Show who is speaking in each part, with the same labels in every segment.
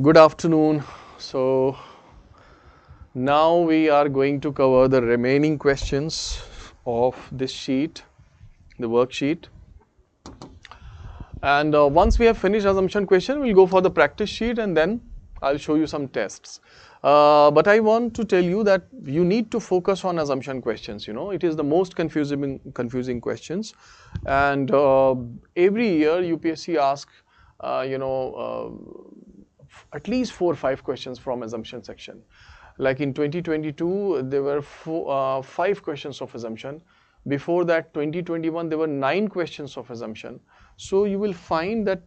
Speaker 1: Good afternoon. So now we are going to cover the remaining questions of this sheet, the worksheet. And once we have finished assumption question, we'll go for the practice sheet and then I'll show you some tests. But I want to tell you that you need to focus on assumption questions. It is the most confusing questions. And every year UPSC asks, at least 4 or 5 questions from assumption section. Like in 2022, there were 5 questions of assumption. Before that, 2021, there were 9 questions of assumption. So you will find that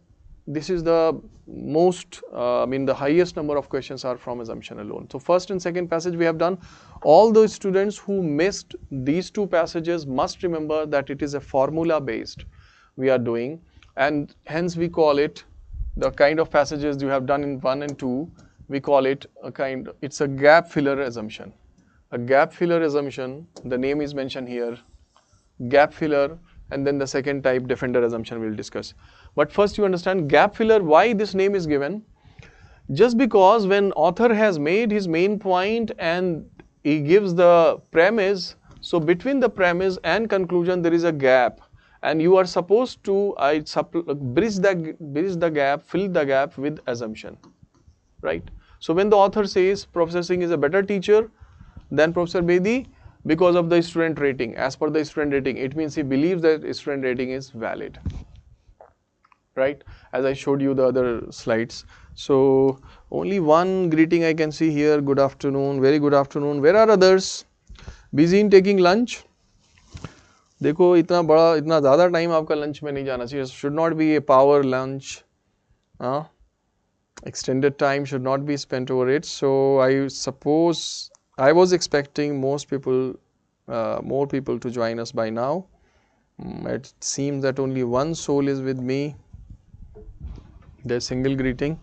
Speaker 1: this is the most, the highest number of questions are from assumption alone. So first and second passage we have done. All those students who missed these 2 passages must remember that it is a formula based we are doing, and hence we call it the kind of passages you have done in 1 and 2, we call it it's a gap filler assumption. A gap filler assumption, the name is mentioned here, gap filler, and then the second type, defender assumption, we'll discuss. But first you understand gap filler, why this name is given. Just because when author has made his main point and he gives the premise, so between the premise and conclusion there is a gap. And you are supposed to bridge the gap, fill the gap with assumption, right? So when the author says Professor Singh is a better teacher than Professor Bedi because of the student rating, as per the student rating, it means he believes that student rating is valid, right? As I showed you the other slides. So only one greeting I can see here. Good afternoon, very good afternoon. Where are others? Busy in taking lunch? देखो इतना ज़्यादा time आपका lunch में नहीं जाना चाहिए. Should not be a power lunch. Extended time should not be spent over it. So I suppose I was expecting more people to join us by now. It seems that only one soul is with me. Their single greeting.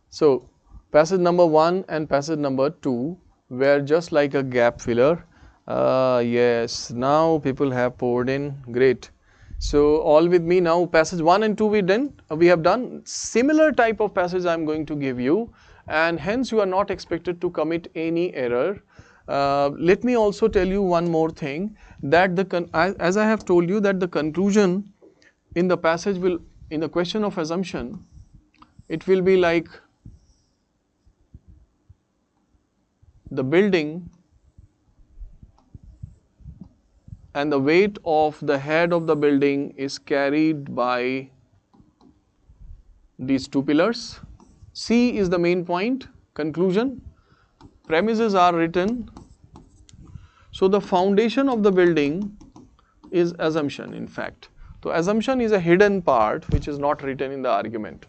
Speaker 1: So passage number 1 and passage number 2 were just like a gap filler. Yes, now people have poured in. Great. So all with me now. Passage 1 and 2 we have done. Similar type of passage I am going to give you, and hence you are not expected to commit any error. Let me also tell you one more thing, that as I have told you that the conclusion in the passage in the question of assumption, it will be like the building and the weight of the head of the building is carried by these 2 pillars. C is the main point, conclusion. Premises are written. So the foundation of the building is assumption, in fact. So assumption is a hidden part which is not written in the argument.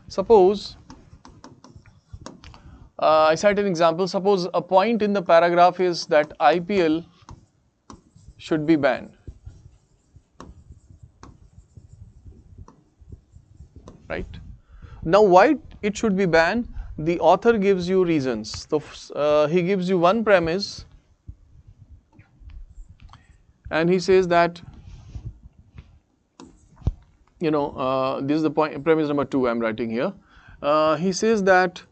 Speaker 1: Suppose I cite an example. Suppose a point in the paragraph is that IPL should be banned. Right? Now why it should be banned? The author gives you reasons. So he gives you one premise and he says that, this is the point, premise number 2 I am writing here. He says that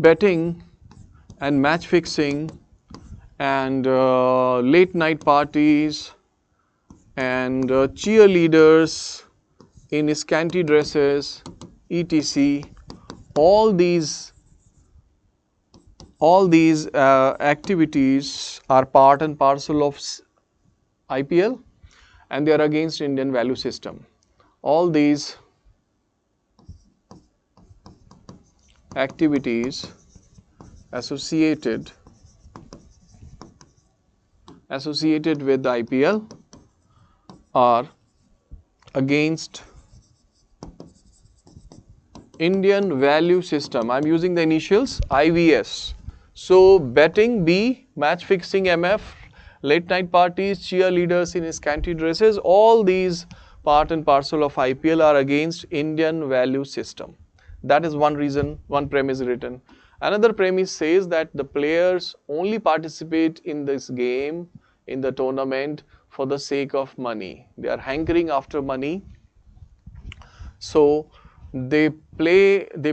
Speaker 1: betting and match fixing and late night parties and cheerleaders in scanty dresses, etc. All these activities are part and parcel of IPL, and they are against Indian value system. All these activities associated with the IPL are against Indian value system. I am using the initials IVS. So betting B, match fixing MF, late night parties, cheerleaders in scanty dresses, all these part and parcel of IPL are against Indian value system. That is one reason, one premise written. Another premise says that the players only participate in this game, in the tournament, for the sake of money. They are hankering after money. So they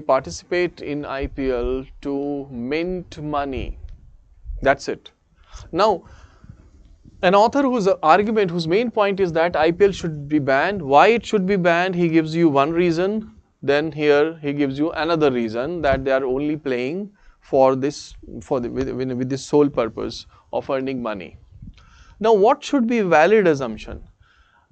Speaker 1: participate in IPL to mint money. That's it. Now, an author whose main point is that IPL should be banned. Why it should be banned? He gives you one reason. Then here he gives you another reason, that they are only playing for this, with this sole purpose of earning money. Now, what should be valid assumption?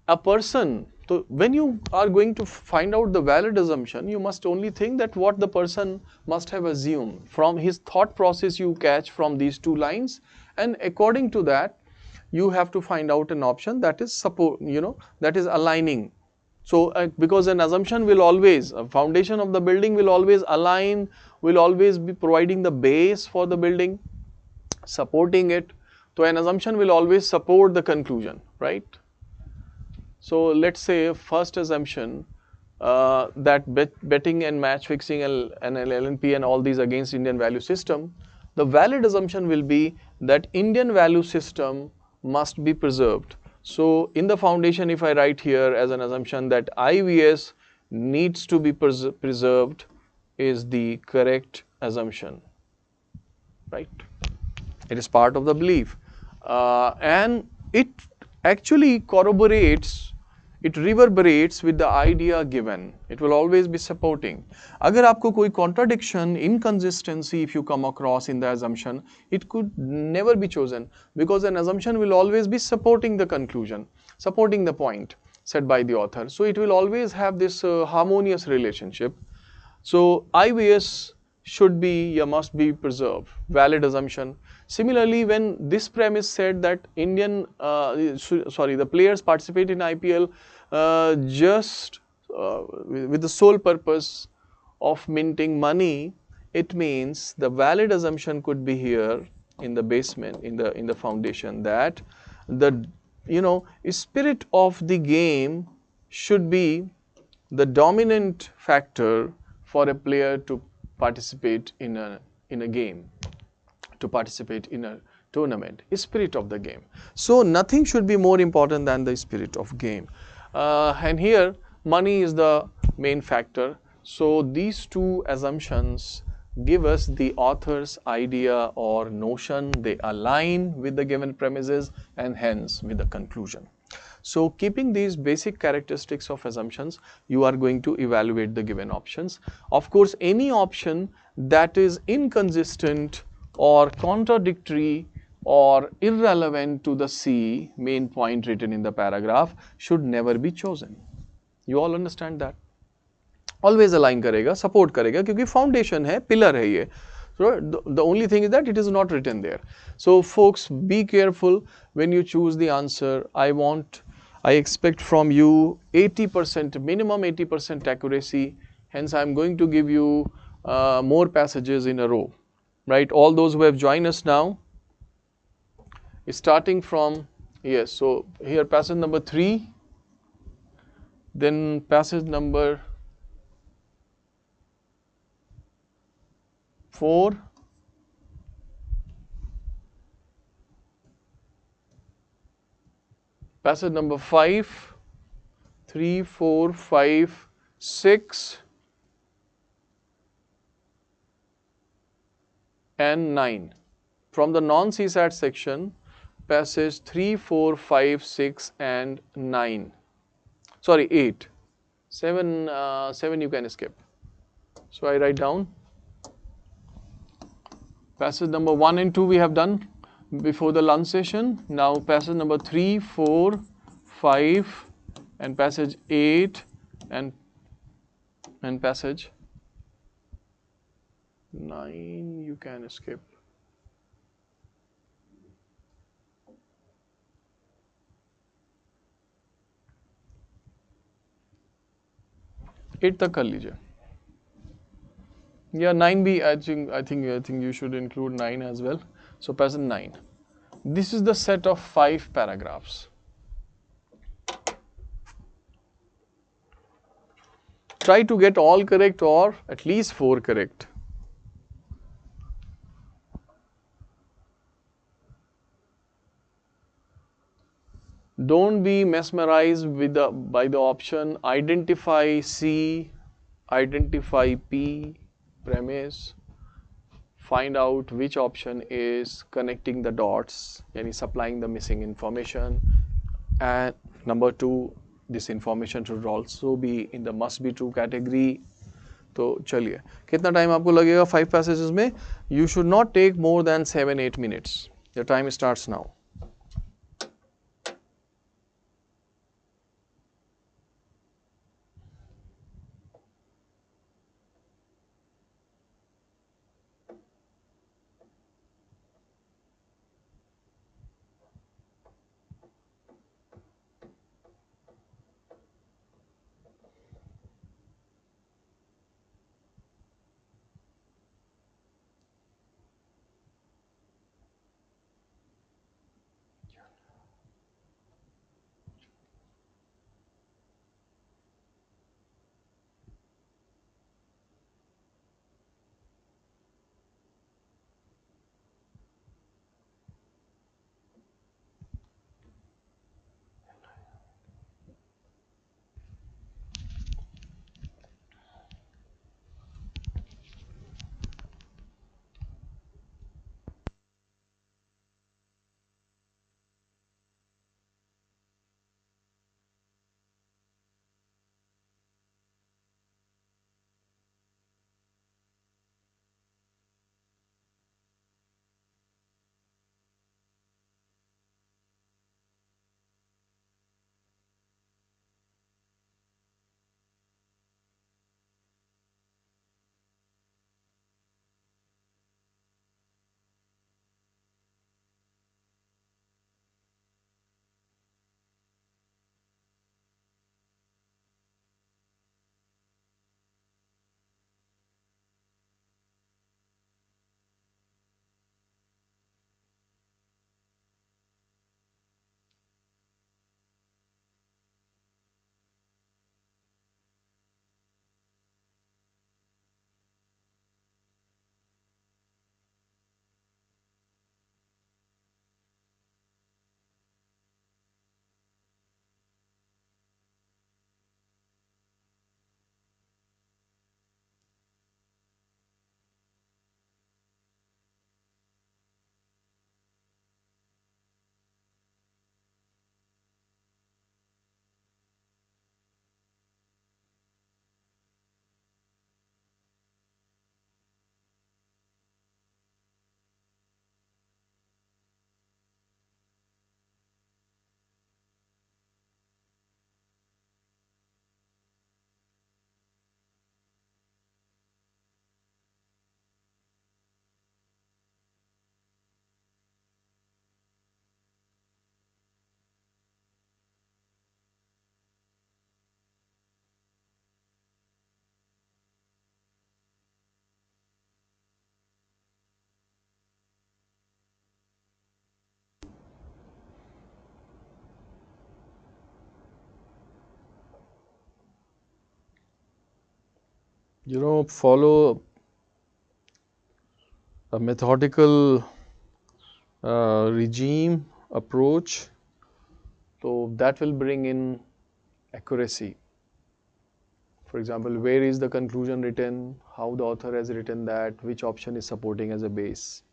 Speaker 1: A person, so when you are going to find out the valid assumption, you must only think that what the person must have assumed. From his thought process you catch from these two lines, and according to that you have to find out an option that is that is aligning. So because an assumption will always, a foundation of the building will always align, will always be providing the base for the building, supporting it. So an assumption will always support the conclusion, right? So let's say first assumption, that betting and match fixing and LNP and all these against Indian value system, the valid assumption will be that Indian value system must be preserved. So in the foundation, if I write here as an assumption that IVS needs to be preserved, is the correct assumption, right? It is part of the belief, and it actually corroborates, it reverberates with the idea given. It will always be supporting. अगर आपको कोई contradiction, inconsistency if you come across in the assumption, it could never be chosen, because an assumption will always be supporting the conclusion, supporting the point said by the author. So it will always have this harmonious relationship. So IVS should be, must be preserved, valid assumption. Similarly, when this premise said that the players participate in IPL just with the sole purpose of minting money, it means the valid assumption could be here in the basement, in the foundation, that the spirit of the game should be the dominant factor for a player to participate in a game, to participate in a tournament, spirit of the game. So nothing should be more important than the spirit of game. And here money is the main factor. So these two assumptions give us the author's idea or notion. They align with the given premises and hence with the conclusion. So keeping these basic characteristics of assumptions, you are going to evaluate the given options. Of course, any option that is inconsistent or contradictory or irrelevant to the C, main point written in the paragraph, should never be chosen. You all understand that? Always align करेगा, support करेगा, क्योंकि foundation है, pillar है ये. So the only thing is that it is not written there. So folks, be careful when you choose the answer. I expect from you 80%, minimum 80% accuracy. Hence, I am going to give you more passages in a row, right? All those who have joined us now, starting from, yes, so here passage number 3, then passage number 4, passage number 5, 3, 4, 5, 6, and 9. From the non-CSAT section, passage 3, 4, 5, 6, and 9. Sorry, 8. 7 you can skip. So I write down. Passage number 1 and 2 we have done before the lunch session. Now passage number 3, 4, 5, and passage 8, and passage 9 you can skip. Eight तक कर लीजिए. Yeah, 9 भी I think you should include 9 as well. So passage 9. This is the set of 5 paragraphs. Try to get all correct or at least 4 correct. Don't be mesmerized with by the option identify C, identify P, premise, find out which option is connecting the dots, yani supplying the missing information. And number two, this information should also be in the must be true category. तो चलिए, कितना time आपको लगेगा 5 passages में? You should not take more than 7-8 minutes. The time starts now. Follow a methodical regime approach, so that will bring in accuracy. For example, where is the conclusion written, how the author has written that, which option is supporting as a base.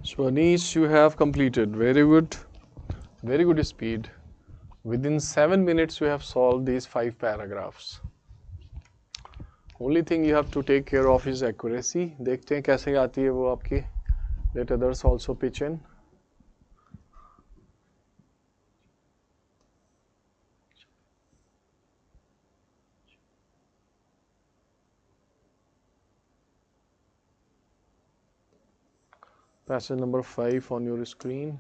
Speaker 1: So Anish, you have completed. Very good. Very good speed. Within 7 minutes you have solved these 5 paragraphs. Only thing you have to take care of is accuracy. देखते हैं कैसे आती है वो आपकी. Let others also pitch in. Passage number 5 on your screen.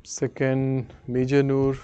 Speaker 1: Second, Major Noor.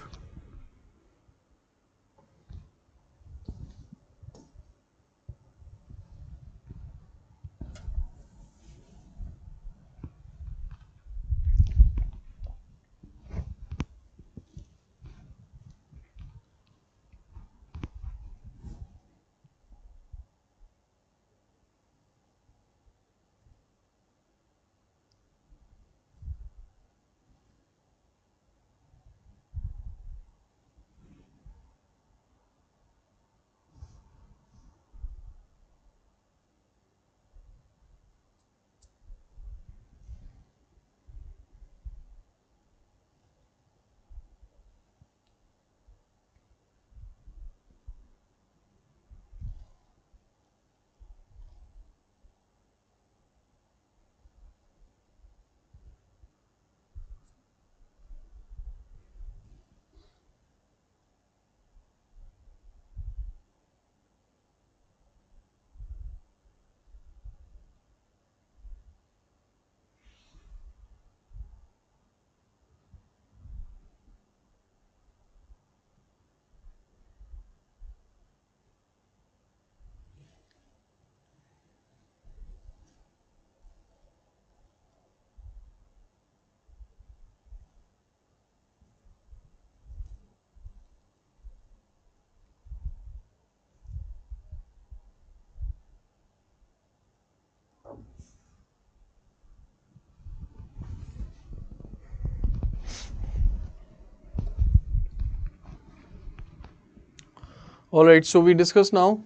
Speaker 1: Alright, so we discuss now.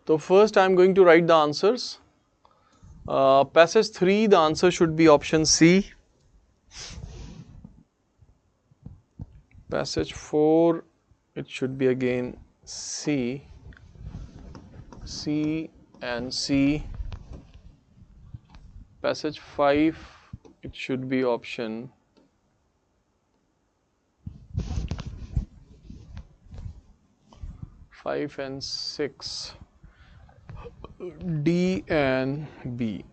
Speaker 1: So first I am going to write the answers. Passage 3, the answer should be option C. Passage 4, it should be again C. C and C. Passage 5, it should be option 5 and 6, D and B.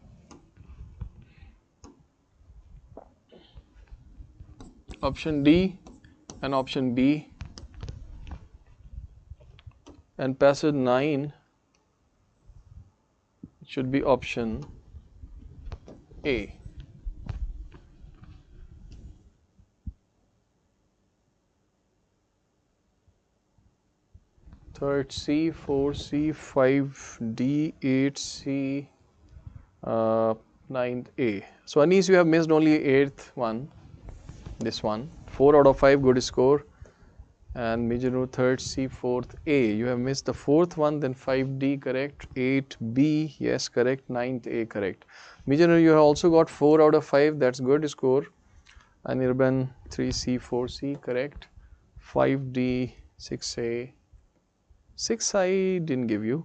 Speaker 1: Option D and option B. And passage 9, it should be option A. Third C, 4C, 5D, 8C, 9th A. So Anis, you have missed only 8th one, this one. 4 out of 5, good score. And Major Noor, 3rd C, 4th A. You have missed the 4th one, then 5D correct, 8B, yes correct, 9th A correct. Major Noor, you have also got 4 out of 5, that's good score. Anirban, 3C, 4C correct, 5D, 6A. 6 I didn't give you.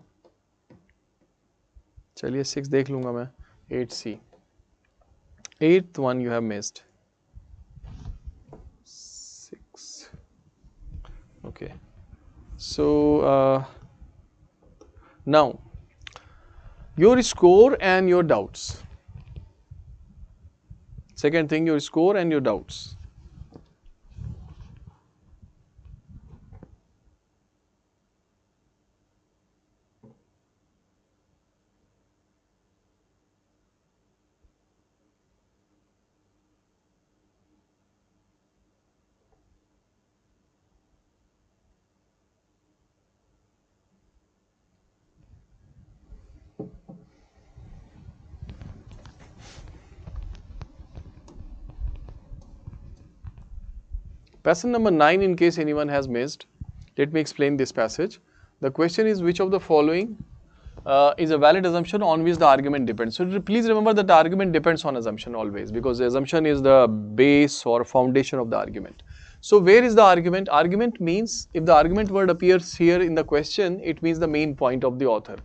Speaker 1: चलिए 6 देख लूँगा मैं. 8C. 8th one you have missed. 6. Okay. So now your score and your doubts. Second thing, your score and your doubts. Passage number 9, in case anyone has missed, let me explain this passage. The question is, which of the following is a valid assumption on which the argument depends. So please remember that the argument depends on assumption always, because the assumption is the base or foundation of the argument. So where is the argument? Argument means, if the argument word appears here in the question, it means the main point of the author.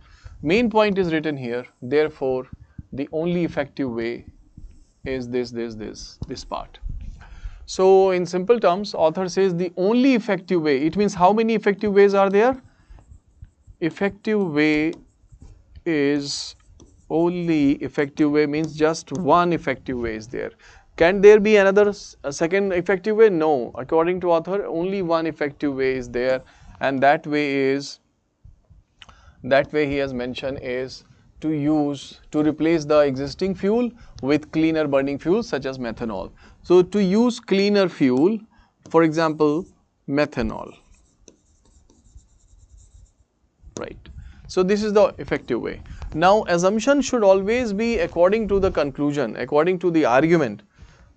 Speaker 1: Main point is written here, therefore the only effective way is this part. So in simple terms, author says the only effective way, it means how many effective ways are there? Effective way is only effective way means just one effective way is there. Can there be another second effective way? No. According to author, only one effective way is there, and that way he has mentioned is to replace the existing fuel with cleaner burning fuels such as methanol. So to use cleaner fuel, for example, methanol, right? So this is the effective way. Now assumption should always be according to the conclusion, according to the argument,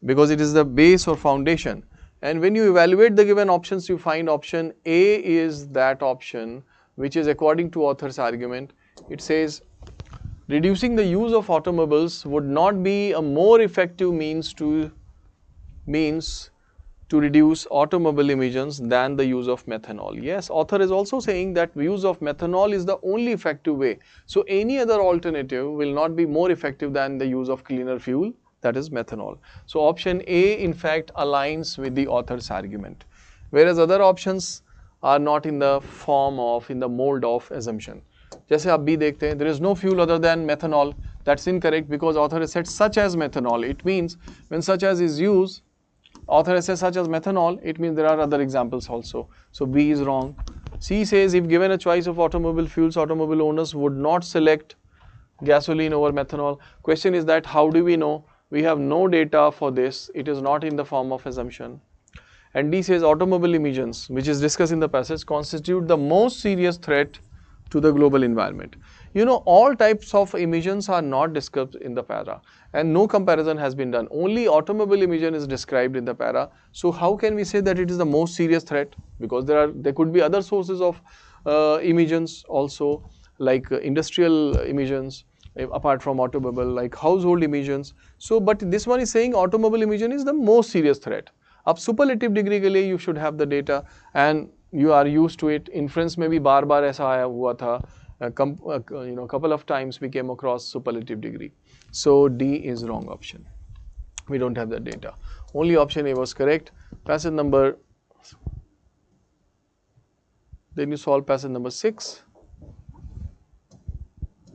Speaker 1: because it is the base or foundation. And when you evaluate the given options, you find option A is that option which is according to author's argument. It says reducing the use of automobiles would not be a more effective means to reduce automobile emissions than the use of methanol. Yes, author is also saying that use of methanol is the only effective way. So any other alternative will not be more effective than the use of cleaner fuel, that is methanol. So option A in fact aligns with the author's argument, whereas other options are not in the form of, in the mold of assumption. जैसे आप B देखते हैं, there is no fuel other than methanol. That's incorrect because author has said such as methanol. It means when such as is used, author has said such as methanol, it means there are other examples also. So B is wrong. C says if given a choice of automobile fuels, automobile owners would not select gasoline over methanol. Question is that how do we know? We have no data for this. It is not in the form of assumption. And D says automobile emissions, which is discussed in the passage, constitute the most serious threat to the global environment. You know, all types of emissions are not discussed in the para, and no comparison has been done. Only automobile emission is described in the para. So how can we say that it is the most serious threat? Because there could be other sources of emissions also, like industrial emissions, apart from automobile, like household emissions. So but this one is saying automobile emission is the most serious threat. Ab superlative degree ke liye you should have the data, and you are used to it. Inference में भी बार ऐसा आया हुआ था. Couple of times we came across superlative degree. So D is wrong option. We don't have that data. Only option A was correct. Passage number, then you solve passage number 6.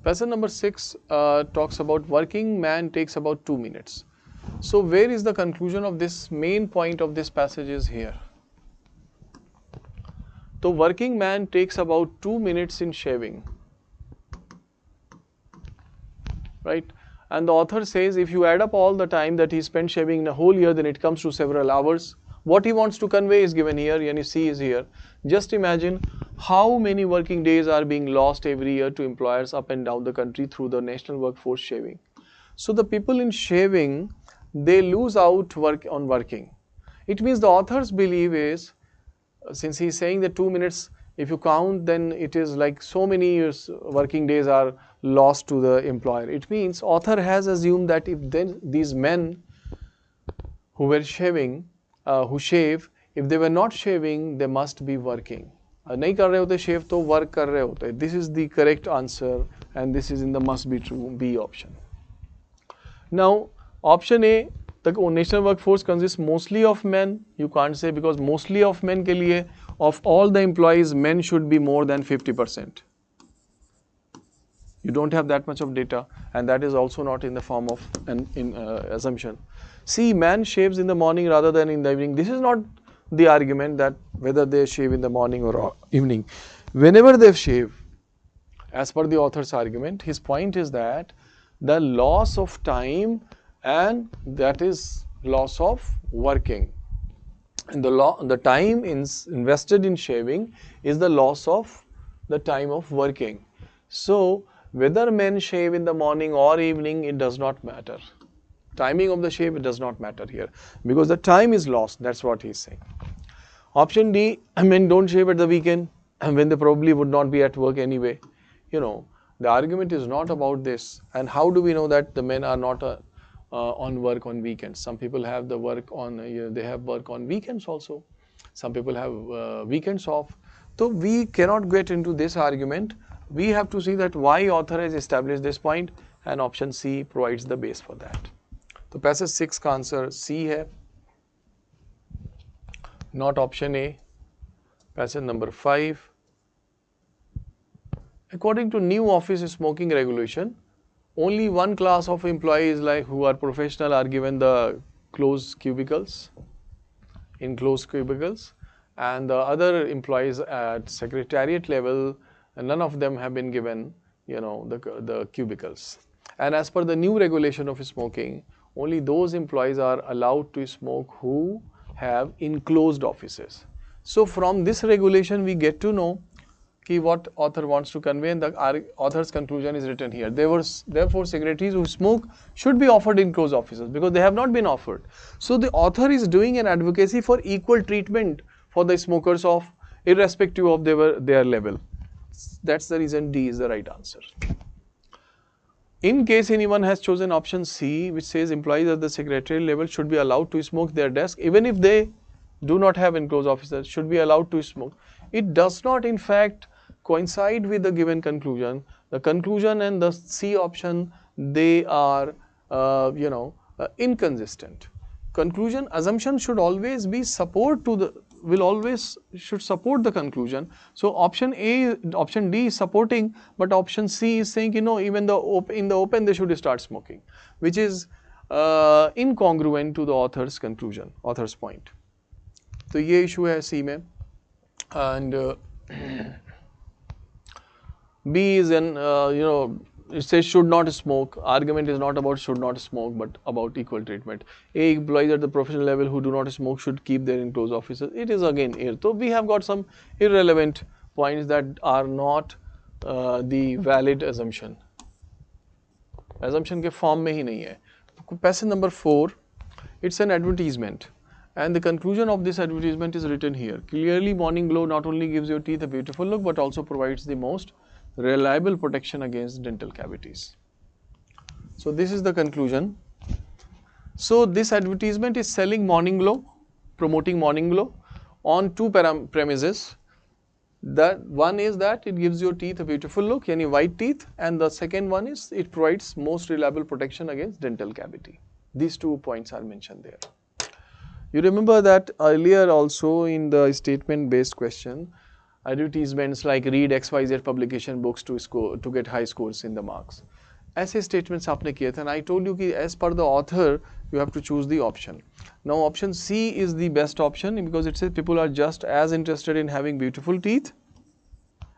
Speaker 1: Passage number 6 talks about working man takes about 2 minutes. So where is the conclusion of this? Main point of this passage is here. So working man takes about 2 minutes in shaving, right? And the author says if you add up all the time that he spent shaving in a whole year, then it comes to several hours. What he wants to convey is given here, yani C is here. Just imagine how many working days are being lost every year to employers up and down the country through the national workforce shaving. So the people in shaving, they lose out on working. It means the author's belief is, since he is saying that 2 minutes, if you count, then it is like so many years working days are lost to the employer. It means author has assumed that if then these men who were shaving, who shave, if they were not shaving, they must be working. नहीं कर रहे होते shave तो work कर रहे होते. This is the correct answer, and this is in the must be true B option. Now option A, the national workforce consists mostly of men. You can't say, because mostly of men के लिए of all the employees, men should be more than 50%. You don't have that much of data, and that is also not in the form of an assumption. See, man shaves in the morning rather than in the evening. This is not the argument that whether they shave in the morning or evening. Whenever they shave, as per the author's argument, his point is that the loss of time, and that is loss of working. And the time invested in shaving is the loss of the time of working. So whether men shave in the morning or evening, it does not matter. Timing of the shave, it does not matter here, because the time is lost. That's what he's saying. Option D, men don't shave at the weekend when they probably would not be at work anyway. The argument is not about this. And how do we know that the men are not on work on weekends? Some people have the work on, they have work on weekends also. Some people have weekends off. So we cannot get into this argument. We have to see that why author has established this point, and option C provides the base for that. So passage 6 का answer C है, not option A. Passage number 5. According to new office smoking regulation, only one class of employees who are professional are given the closed cubicles, in closed cubicles, and the other employees at secretariat level, none of them have been given, the cubicles. And as per the new regulation of smoking, only those employees are allowed to smoke who have enclosed offices. So from this regulation, we get to know what author wants to convey, and the author's conclusion is written here. Therefore, secretaries who smoke should be offered enclosed offices, because they have not been offered. So the author is doing an advocacy for equal treatment for the smokers, of irrespective of their level. That's the reason D is the right answer. In case anyone has chosen option C, which says employees at the secretarial level should be allowed to smoke their desk, even if they do not have enclosed offices, should be allowed to smoke. It does not, in fact, coincide with the given conclusion. The conclusion and the C option, they are inconsistent. Conclusion, assumption should always be support to the, should support the conclusion. So option D is supporting, but option C is saying, even in the open they should start smoking, which is incongruent to the author's conclusion, author's point. So ये issue है C में, and B is an it says should not smoke. Argument is not about should not smoke, but about equal treatment. A, employees at the professional level who do not smoke should keep their enclosed offices. It is again here. So we have got some irrelevant points that are not the valid assumption. Assumption के form में ही नहीं है. Passage number 4, it's an advertisement. And the conclusion of this advertisement is written here. Clearly, morning glow not only gives your teeth a beautiful look, but also provides the most reliable protection against dental cavities. So this is the conclusion. So this advertisement is selling morning glow, promoting morning glow on two premises. That one is that it gives your teeth a beautiful look, yani white teeth, and the second one is it provides most reliable protection against dental cavity. These 2 points are mentioned there. You remember that earlier also in the statement based question, advertisements like read XYZ publication books to get high scores in the marks. ऐसे statements आपने किए थे, and I told you कि as per the author you have to choose the option. Now option C is the best option, because it says people are just as interested in having beautiful teeth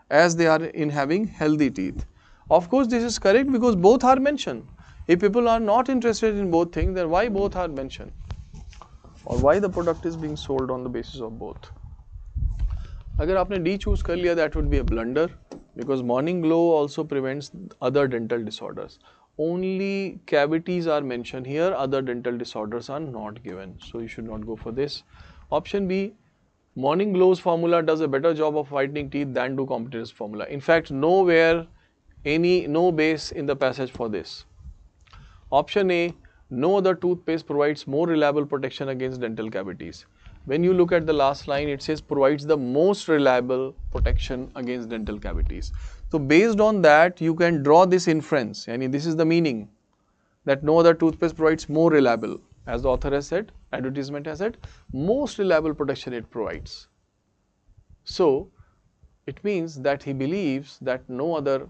Speaker 1: as they are in having healthy teeth. Of course this is correct because both are mentioned. If people are not interested in both things, then why both are mentioned? Or why the product is being sold on the basis of both? अगर आपने D choose कर लिया, that would be a blunder, because morning glow also prevents other dental disorders. Only cavities are mentioned here, other dental disorders are not given. So you should not go for this. Option B, morning glow's formula does a better job of whitening teeth than do competitor's formula. In fact, nowhere no base in the passage for this. Option A, no other toothpaste provides more reliable protection against dental cavities. When you look at the last line, it says provides the most reliable protection against dental cavities. So based on that, you can draw this inference, and this is the meaning, that no other toothpaste provides more reliable. As the author has said, advertisement has said, most reliable protection it provides. So it means that he believes that no other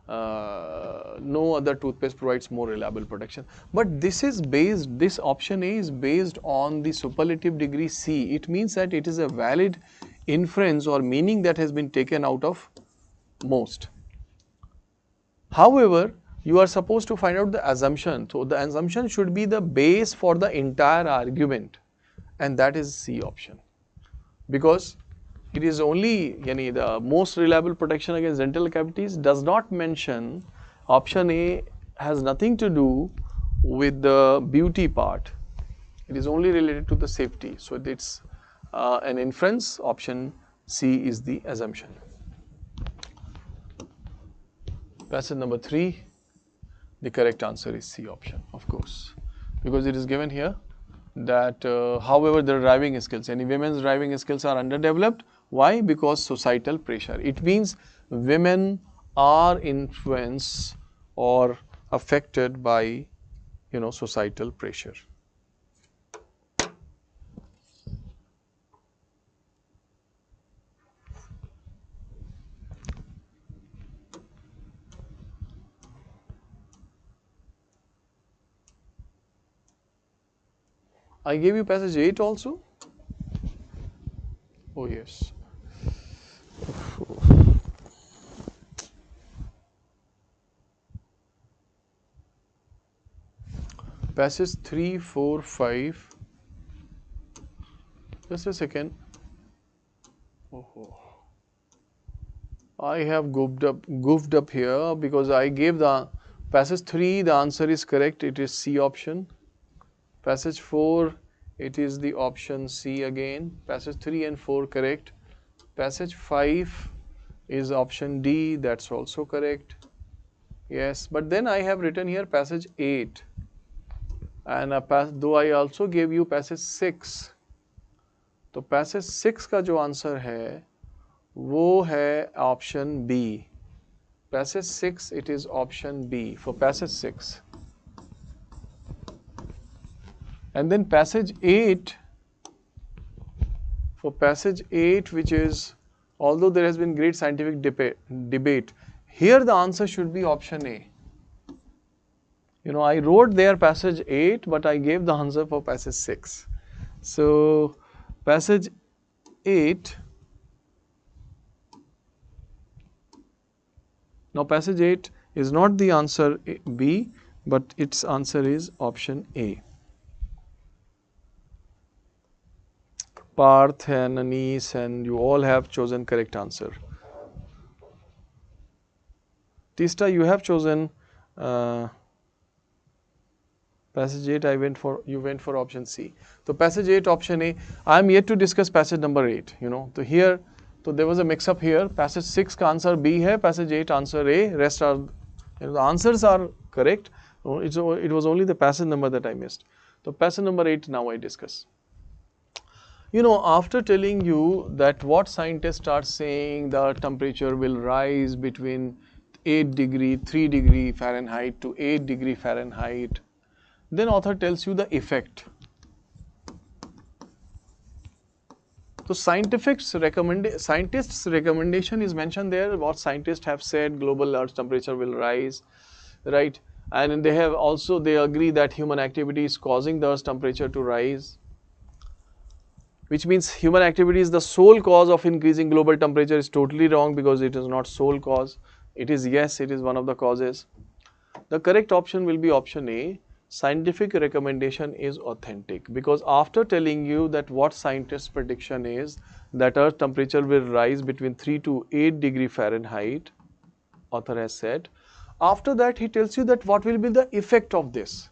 Speaker 1: no other toothpaste provides more reliable protection. But this option A is based on the superlative degree C. It means that it is a valid inference or meaning that has been taken out of most. However, you are supposed to find out the assumption. So the assumption should be the base for the entire argument, and that is C option. Because it is only the most reliable protection against dental cavities does not mention. Option A has nothing to do with the beauty part. It is only related to the safety. So it's an inference. Option C is the assumption. Passage number 3, the correct answer is C option, of course, because it is given here that however their driving skills, any women's driving skills are underdeveloped. Why? Because societal pressure. It means women are influenced or affected by societal pressure. I gave you passage 8 also. Oh yes. Passage 3, 4, 5. Just a second. Oh. I have goofed up here because I gave the passage 3, the answer is correct. It is C option. Passage 4, it is the option C again. Passage 3 and 4 correct. Passage 5 is option D, that's also correct. Yes, but then I have written here passage 8, and though I also gave you passage 6. तो passage 6 का जो answer है वो है option B. Passage 6, it is option B for passage 6. And then passage 8, for passage 8, which is, although there has been great scientific debate, here the answer should be option A. I wrote there passage 8, but I gave the answer for passage 6. So passage 8, now passage 8 is not the answer B, but its answer is option A. Parth and Anis, and you all have chosen correct answer. Tista, you have chosen passage 8. You went for option C. So passage 8, option A. I am yet to discuss passage number 8. So here, so there was a mix-up here. Passage 6 का answer B है, passage 8 answer A. Rest are, the answers are correct. It was only the passage number that I missed. So passage number 8 now I discuss. After telling you that what scientists are saying, the temperature will rise between 3 degree Fahrenheit to 8 degree Fahrenheit, then author tells you the effect. So scientists' recommendation is mentioned there. What scientists have said, global Earth temperature will rise, right? And they agree that human activity is causing the Earth's temperature to rise, which means human activity is the sole cause of increasing global temperature is totally wrong, because it is not sole cause. It is one of the causes. The correct option will be option A. Scientific recommendation is authentic, because after telling you that what scientists' prediction is that Earth temperature will rise between 3 to 8 degree Fahrenheit, author has said, after that he tells you that what will be the effect of this.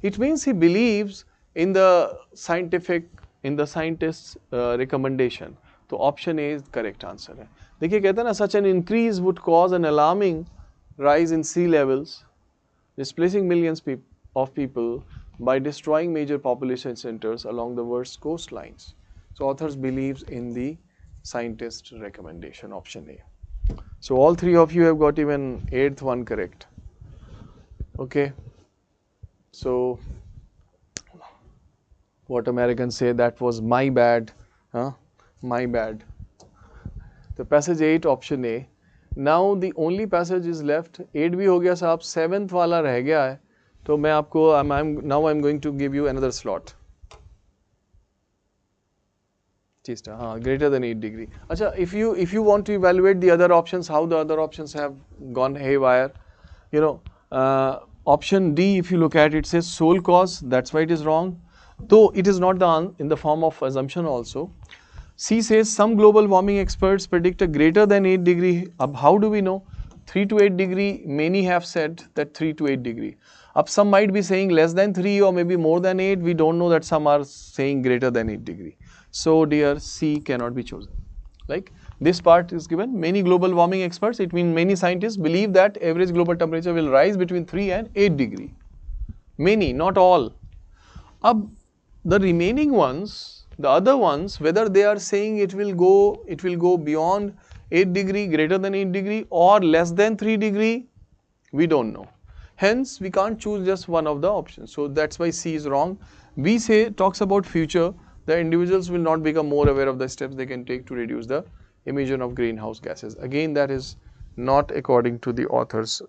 Speaker 1: It means he believes in the scientist's recommendation. तो option A is correct answer है. देखिए कहते हैं ना, such an increase would cause an alarming rise in sea levels, displacing millions of people by destroying major population centers along the world's coastlines. So authors believes in the scientist's recommendation, option A. So all three of you have got even 8th one correct. Okay. So what Americans say, that was my bad, my bad. The passage 8, option A. Now the only passage is left. 8 भी हो गया साहब, 7th वाला रह गया है. तो मैं आपको I'm going to give you another slot. हाँ, greater than 8 degree. अच्छा, if you want to evaluate the other options, how the other options have gone haywire, you know, option D, if you look at it, says sole cause. That's why it is wrong. Though it is not in the form of assumption also. C says some global warming experts predict a greater than 8 degree. How do we know? 3 to 8 degree, many have said that 3 to 8 degree. Some might be saying less than 3 or maybe more than 8. We don't know that some are saying greater than 8 degree. So dear, C cannot be chosen. Like this part is given, many global warming experts, it means many scientists believe that average global temperature will rise between 3 and 8 degree. Many, not all. The remaining ones, the other ones, whether they are saying it will go beyond 8 degree, greater than 8 degree or less than 3 degree, we don't know. Hence, we can't choose just one of the options. So that's why C is wrong. B talks about future. The individuals will not become more aware of the steps they can take to reduce the emission of greenhouse gases. Again, that is not according to the author's,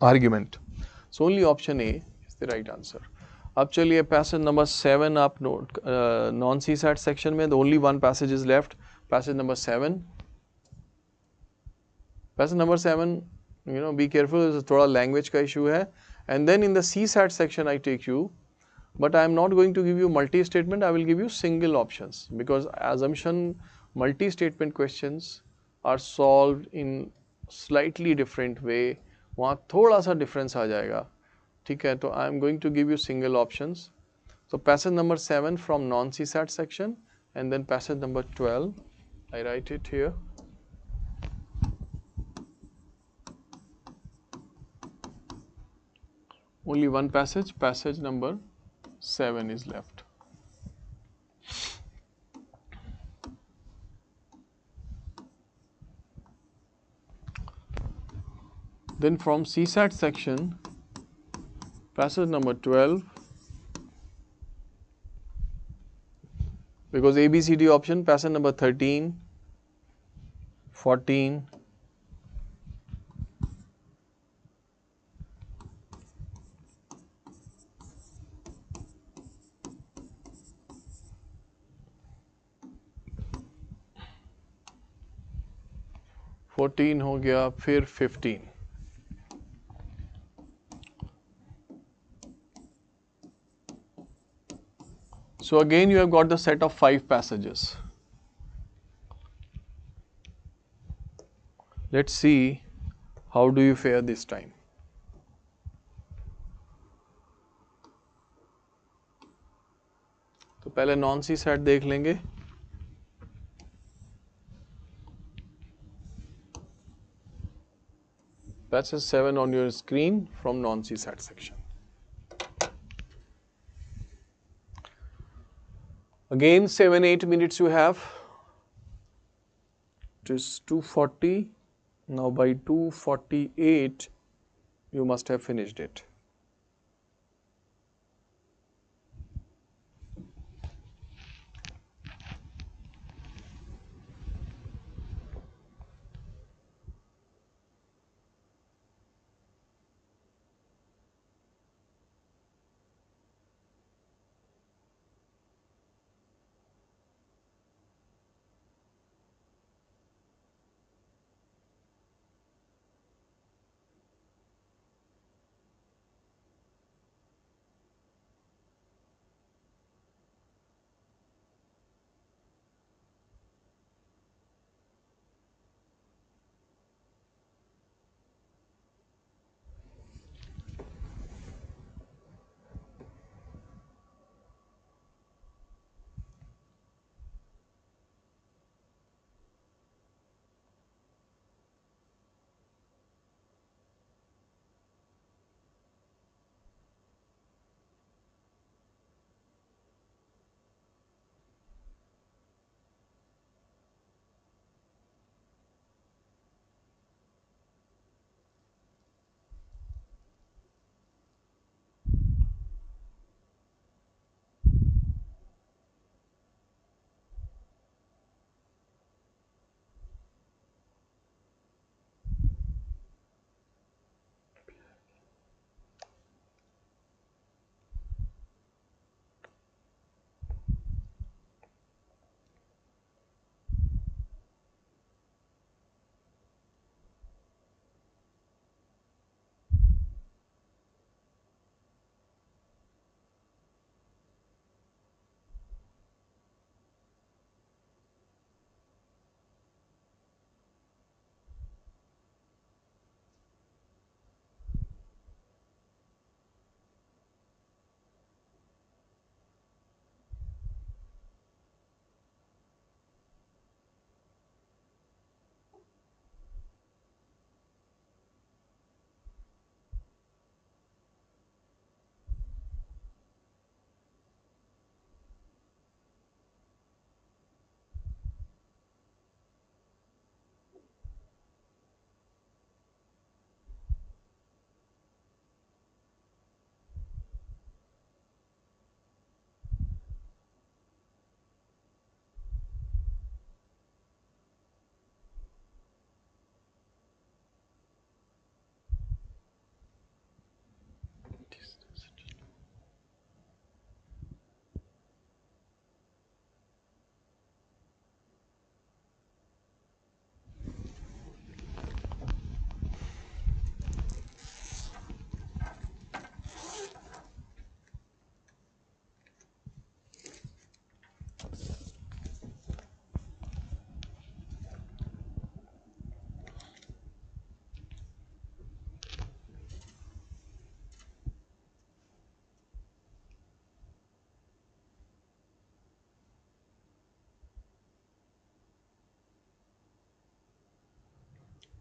Speaker 1: argument. So only option A is the right answer. अब चलिए passage number 7 आप note non CSAT section में, the only one passage is left, passage number 7. Passage number 7, be careful, थोड़ा language का issue है. And then in the CSAT section I take you, but I am not going to give you multi-statement, I will give you single options, because assumption multi-statement questions are solved in slightly different way. वहाँ थोड़ा सा difference आ जाएगा. ठीक है, तो I am going to give you single options. So passage number 7 from non-CSAT section, and then passage number 12, I write it here. Only one passage, passage number 7 is left. Then from CSAT section, passage number 12, because ABCD option, passage number 13, 14, 14 हो गया, फिर 15. So again you have got the set of 5 passages. Let's see how do you fare this time. तो पहले non CSAT देख लेंगे. Passage 7 on your screen from non CSAT section. Again 7-8 minutes you have. It is 2:40. Now by 2:48 you must have finished it.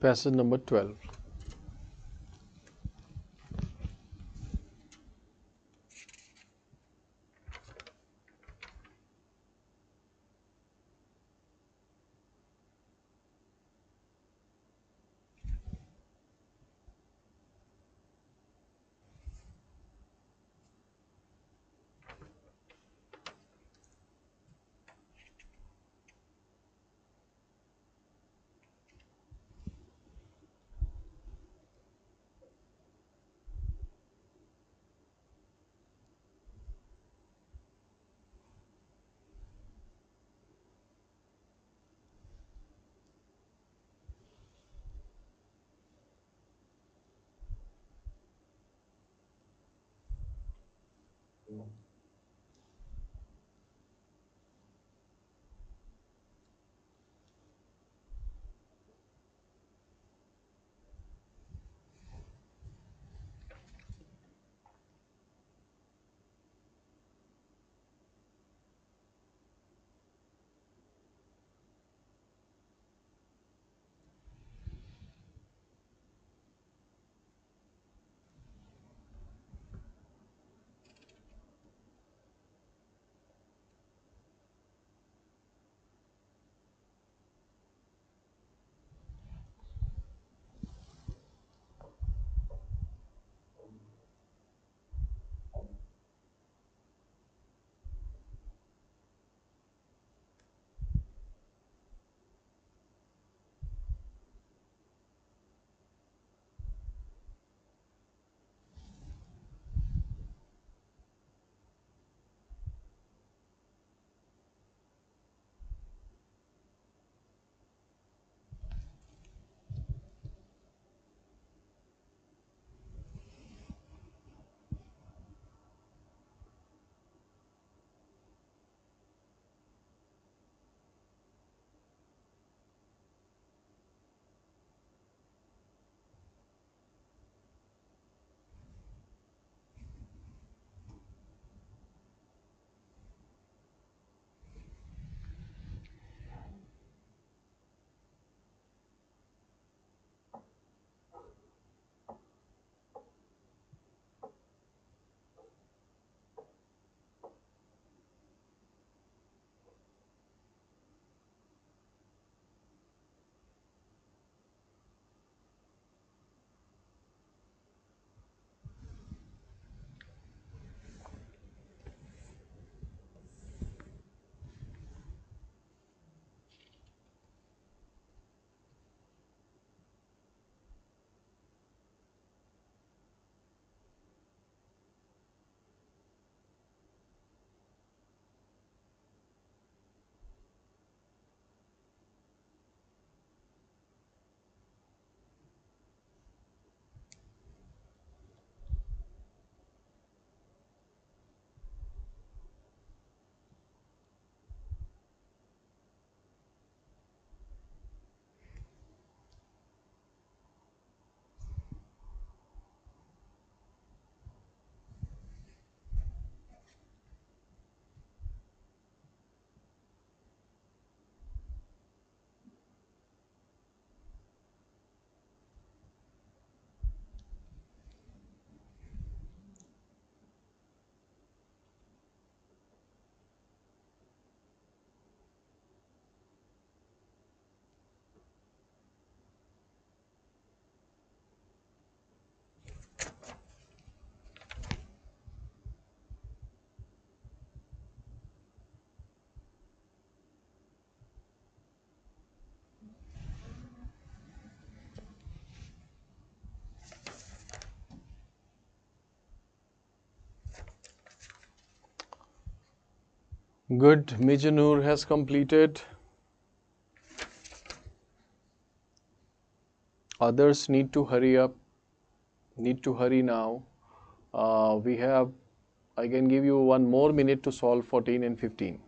Speaker 1: Passage number 12. Good. Mijanur has completed. Others need to hurry up. Need to hurry now. We have, I can give you 1 more minute to solve 14 and 15.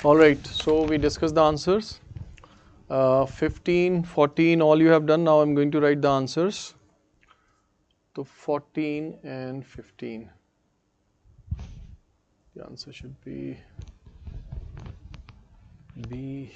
Speaker 1: Alright, so we discussed the answers. 15, 14, all you have done. Now I'm going to write the answers. So 14 and 15. The answer should be B.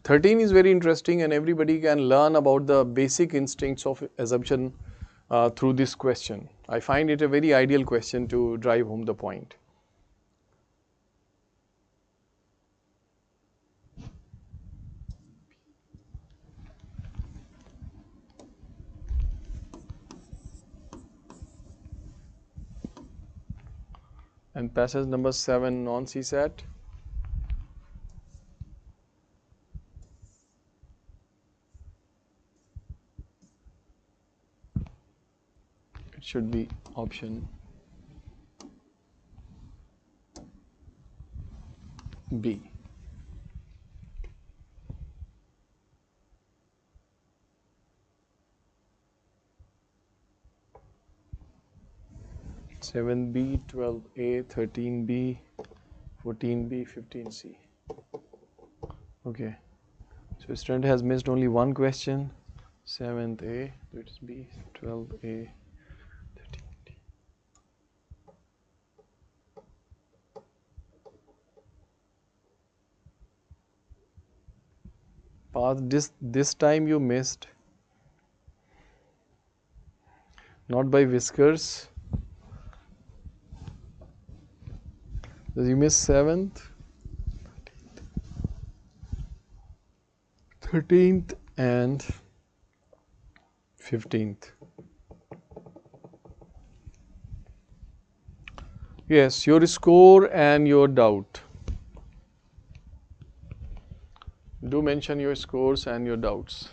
Speaker 1: 13 is very interesting, and everybody can learn about the basic instincts of assumption through this question. I find it a very ideal question to drive home the point. And passage number 7, non-CSAT. It should be option B. Seven B, 12A, 13B, 14B, 15C. Okay. So student has missed only one question. 7th A, so it is B, 12A, 13B. Path, this time you missed. Not by whiskers. You missed 7th, 13th and 15th. Yes, your score and your doubt. Do mention your scores and your doubts.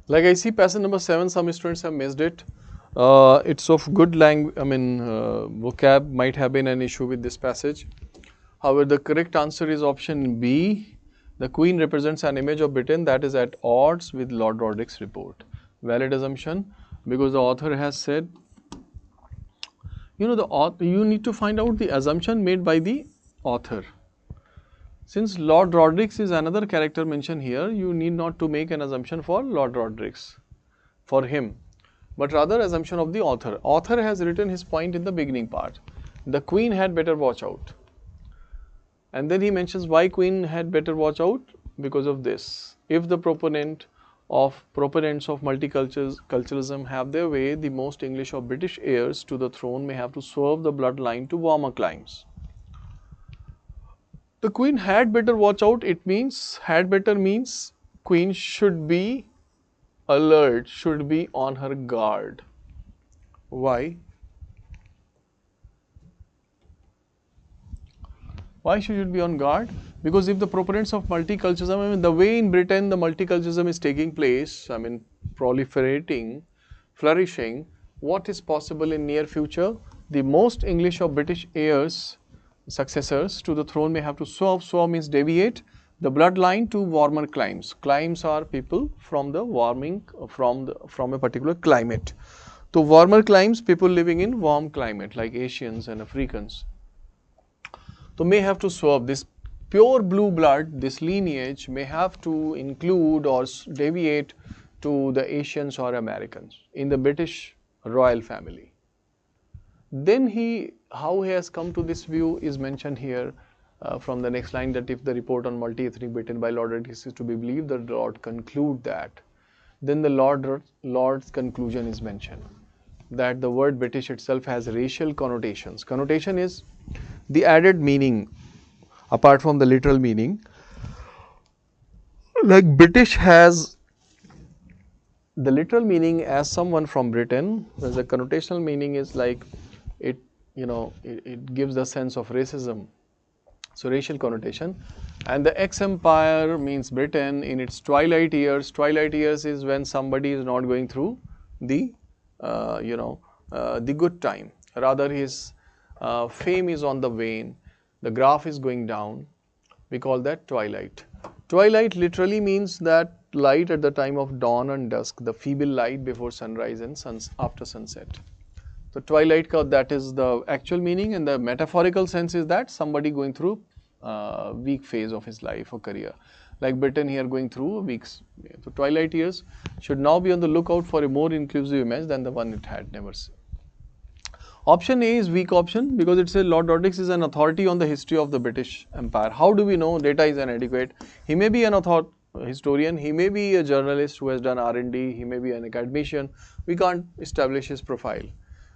Speaker 1: Like I see passage number 7, some students have missed it. It's of good language, vocab might have been an issue with this passage. However, the correct answer is option B. The Queen represents an image of Britain that is at odds with Lord Roderick's report. Valid assumption, because the author has said, you need to find out the assumption made by the author. Since Lord Roderick's is another character mentioned here, you need not to make an assumption for Lord Roderick's, for him, but rather assumption of the author. Author has written his point in the beginning part. The Queen had better watch out. And then he mentions why Queen had better watch out, because of this. If the proponents of multiculturalism have their way, the most English or British heirs to the throne may have to swerve the bloodline to warmer climes. The Queen had better watch out. It means, had better means Queen should be alert, should be on her guard. Why? Why should it be on guard? Because if the proponents of multiculturalism, the way in Britain the multiculturalism is taking place, proliferating, flourishing, what is possible in near future? The most English or British heirs, successors to the throne may have to swerve means deviate, the bloodline to warmer climes. Climes are people from the warming, from a particular climate. So warmer climes, people living in warm climate like Asians and Africans. So may have to swerve. This pure blue blood, this lineage may have to include or deviate to the Asians or Americans in the British royal family. Then how he has come to this view is mentioned here from the next line, that if the report on multi-ethnic Britain by Lord Rodrigues is to be believed, the Lord conclude that. Then the Lord's conclusion is mentioned, that the word British itself has racial connotations. Connotation is the added meaning apart from the literal meaning. Like British has the literal meaning as someone from Britain, whereas the connotational meaning is like it, it gives the sense of racism. So racial connotation. And the ex-empire means Britain in its twilight years. Twilight years is when somebody is not going through the, the good time. Rather, his fame is on the wane. The graph is going down. We call that twilight. Twilight literally means that light at the time of dawn and dusk, the feeble light before sunrise and after sunset. So twilight, that is the actual meaning, and the metaphorical sense is that somebody going through a weak phase of his life or career. Like Britain here going through a weak. So twilight years should now be on the lookout for a more inclusive image than the one it had never seen. Option A is weak option because it says Lord Rodrigues is an authority on the history of the British Empire. How do we know? Data is inadequate. He may be an historian, he may be a journalist who has done R&D, he may be an academician. We can't establish his profile,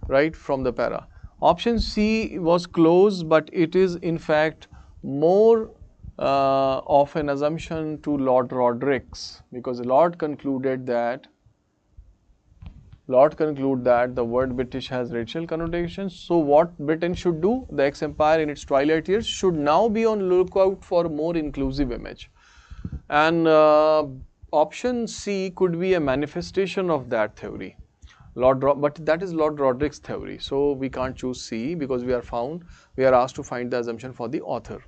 Speaker 1: right, from the para. Option C was close, but it is in fact more of an assumption to Lord Rodrigues, because the Lord concluded that the word British has racial connotations. So what Britain should do, the ex-empire in its twilight years, should now be on lookout for a more inclusive image. And option C could be a manifestation of that theory. But that is Lord Rodrigues' theory. So we can't choose C because we are asked to find the assumption for the author.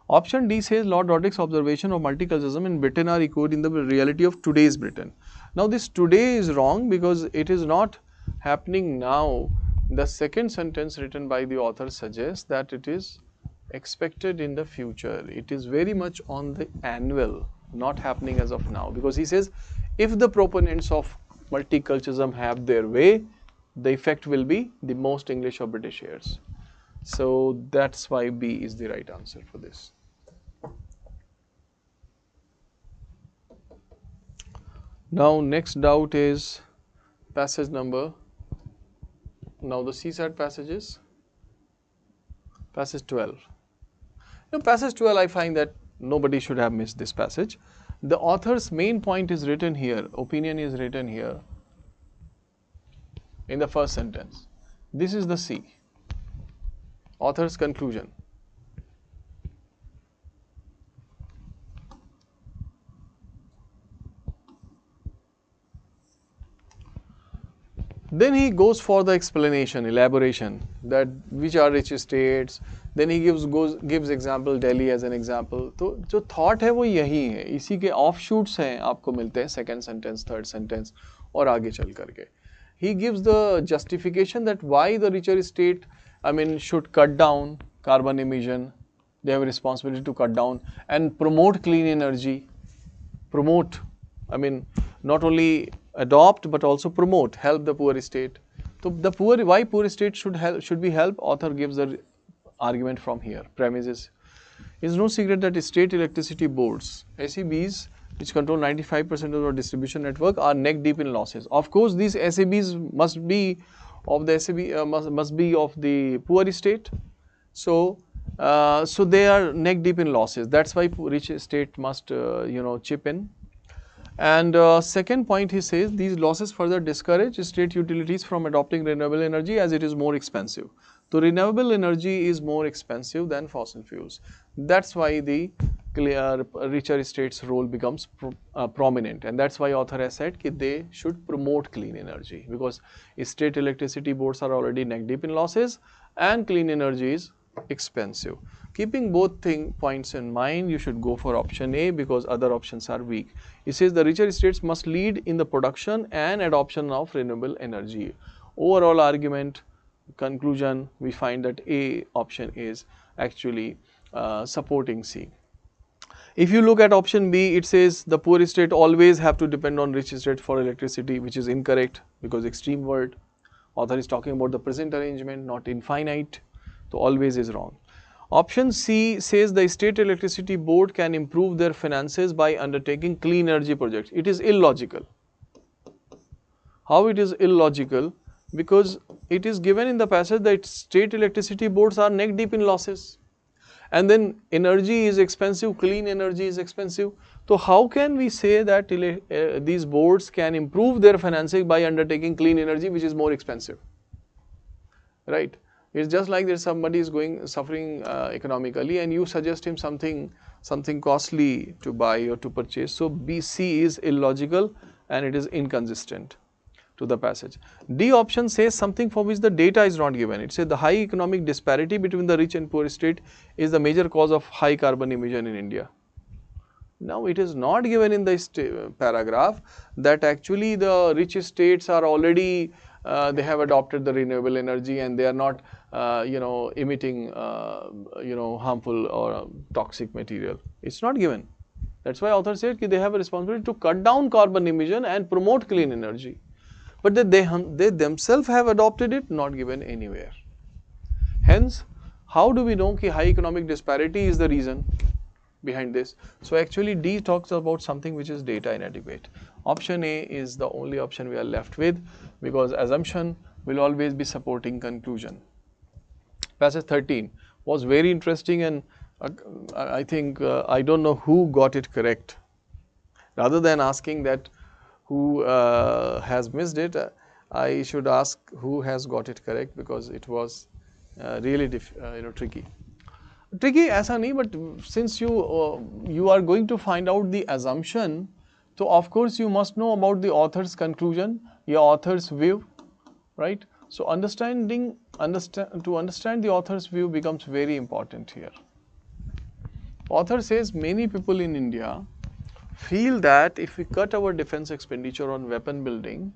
Speaker 1: Option D says Lord Rodrigues' observation of multiculturalism in Britain are echoed in the reality of today's Britain. Now this today is wrong because it is not happening now. The second sentence written by the author suggests that it is expected in the future. It is very much on the annual, not happening as of now, because he says if the proponents of multiculturalism have their way, the effect will be the most English of British years. So that's why B is the right answer for this. Now next doubt is passage number, now the CSAT passages, passage 12. Now passage 12, I find that nobody should have missed this passage. The author's main point is written here, opinion is written here in the first sentence. This is the C, author's conclusion. Then he goes for the explanation, elaboration, that which are rich states. Then he gives example Delhi as an example. तो जो thought है वो यही है, इसी के offshoots हैं आपको मिलते हैं second sentence, third sentence और आगे चल करके. He gives the justification that why the richer state, should cut down carbon emission. They have a responsibility to cut down and promote clean energy. Promote, not only adopt but also promote, help the poor state. So the why poor state should be helped, author gives the argument from here. Premises: it is no secret that state electricity boards, SEBs, which control 95% of the distribution network, are neck deep in losses. Of course, these SEBs must be of the must be of the poor state. So they are neck deep in losses. That's why rich state must chip in. And second point, he says these losses further discourage state utilities from adopting renewable energy as it is more expensive. So renewable energy is more expensive than fossil fuels. That's why the richer states' role becomes prominent, and that's why author has said that they should promote clean energy, because state electricity boards are already neck deep in losses and clean energy is expensive. Keeping both points in mind, you should go for option A because other options are weak. It says the richer states must lead in the production and adoption of renewable energy. Overall argument, conclusion, we find that A option is actually supporting C. If you look at option B, it says the poor state always have to depend on rich state for electricity, which is incorrect because extreme word. Author is talking about the present arrangement, not infinite. So always is wrong. Option C says the state electricity board can improve their finances by undertaking clean energy projects. It is illogical. How it is illogical? Because it is given in the passage that state electricity boards are neck deep in losses. And then energy is expensive, clean energy is expensive. So how can we say that these boards can improve their finances by undertaking clean energy, which is more expensive? Right? It's just like that somebody is suffering economically, and you suggest him something costly to buy or to purchase. So BC is illogical and it is inconsistent to the passage. D option says something for which the data is not given. It says the high economic disparity between the rich and poor state is the major cause of high carbon emission in India. Now it is not given in the paragraph that actually the rich states are already they have adopted the renewable energy and they are not emitting harmful or toxic material. It's not given. That's why author said they have a responsibility to cut down carbon emission and promote clean energy. But they themselves have adopted it, not given anywhere. Hence, how do we know that high economic disparity is the reason behind this? So actually D talks about something which is data inadequate. Option A is the only option we are left with, because assumption will always be supporting conclusion. Passage 13 was very interesting, and I think I don't know who got it correct. Rather than asking that who has missed it, I should ask who has got it correct, because it was really tricky. Tricky ऐसा नहीं, but since you are going to find out the assumption, so of course you must know about the author's conclusion, your author's view, right? So to understand the author's view becomes very important here. Author says many people in India feel that if we cut our defense expenditure on weapon building,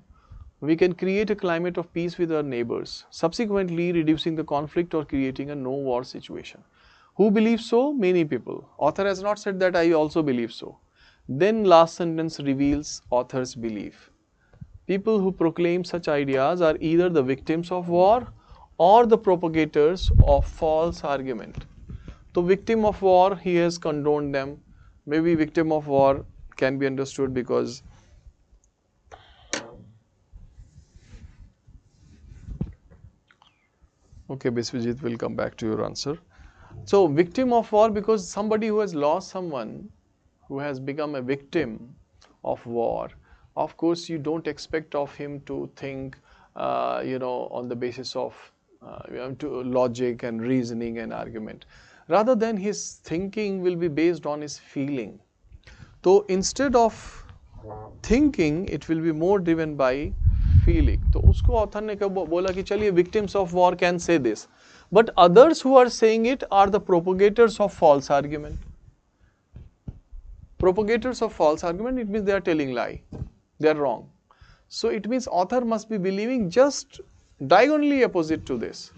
Speaker 1: we can create a climate of peace with our neighbors, subsequently reducing the conflict or creating a no-war situation. Who believes so? Many people. Author has not said that I also believe so. Then last sentence reveals author's belief. People who proclaim such ideas are either the victims of war or the propagators of false argument. So victim of war, he has condoned them. Maybe victim of war can be understood because okay, Biswajit will come back to your answer. So victim of war, because somebody who has lost someone, who has become a victim of war, of course you don't expect of him to think on the basis of logic and reasoning and argument. Rather than his thinking will be based on his feeling. So instead of thinking, it will be more driven by feeling. So usko author ne bola ki chaliye victims of war can say this, but others who are saying it are the propagators of false argument. Propagators of false argument, it means they are telling lie, they are wrong. So it means author must be believing just diagonally opposite to this.